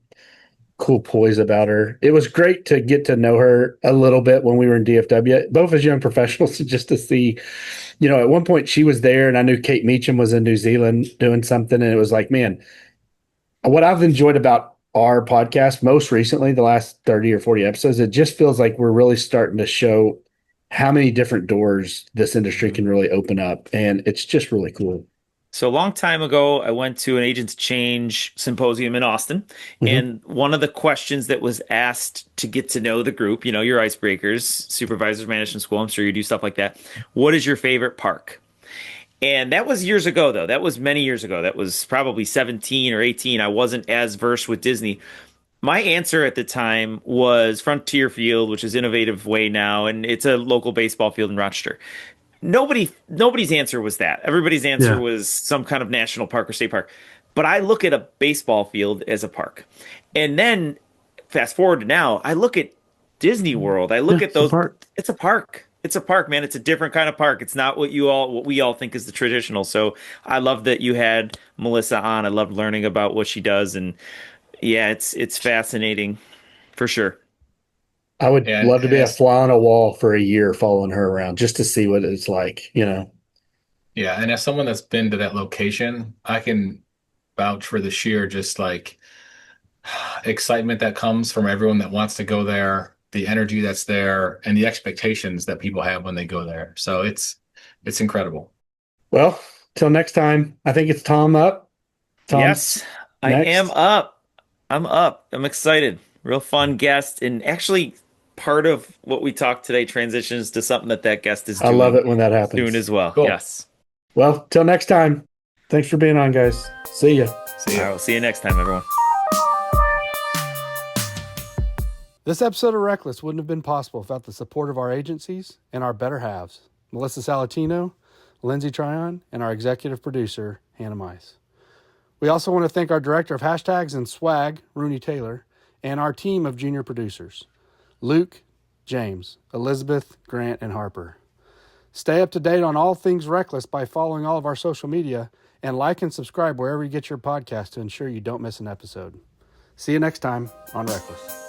cool poise about her. It was great to get to know her a little bit when we were in DFW, both as young professionals, just to see, at one point she was there and I knew Kate Meacham was in New Zealand doing something. And it was like, man, what I've enjoyed about our podcast most recently, the last 30 or 40 episodes, it just feels like we're really starting to show how many different doors this industry can really open up. And it's just really cool. So a long time ago, I went to an agents change symposium in Austin, and one of the questions that was asked to get to know the group, your icebreakers, supervisors management school, I'm sure you do stuff like that. What is your favorite park? And that was years ago, though. That was many years ago. That was probably 17 or 18. I wasn't as versed with Disney. My answer at the time was Frontier Field, which is Innovative Way now, and it's a local baseball field in Rochester. Nobody's answer was that. Everybody's answer was some kind of national park or state park. But I look at a baseball field as a park. And then fast forward to now, I look at Disney World. I look at those. It's a park. It's a park, man. It's a different kind of park. It's not what we all think is the traditional. So I love that you had Melissa on. I loved learning about what she does, and yeah, it's fascinating for sure. I would And love to be a as- fly on a wall for a year following her around just to see what it's like, Yeah, and as someone that's been to that location, I can vouch for the sheer just like excitement that comes from everyone that wants to go there, the energy that's there, and the expectations that people have when they go there. So it's incredible. Well, till next time, I think it's Tom up. Tom, Yes, I next. am up. I'm up. I'm excited. Real fun guest, and actually part of what we talked today transitions to something that guest is I doing love it when that happens. soon as well. Cool. Yes. Well, till next time. Thanks for being on, guys. See ya. See All ya. right, we'll see you next time, everyone. This episode of RecLess wouldn't have been possible without the support of our agencies and our better halves, Melissa Salatino, Lindsay Tryon, and our executive producer, Hannah Mize. We also want to thank our director of hashtags and swag, Rooney Taylor, and our team of junior producers, Luke, James, Elizabeth, Grant, and Harper. Stay up to date on all things RecLess by following all of our social media and like and subscribe wherever you get your podcast to ensure you don't miss an episode. See you next time on RecLess.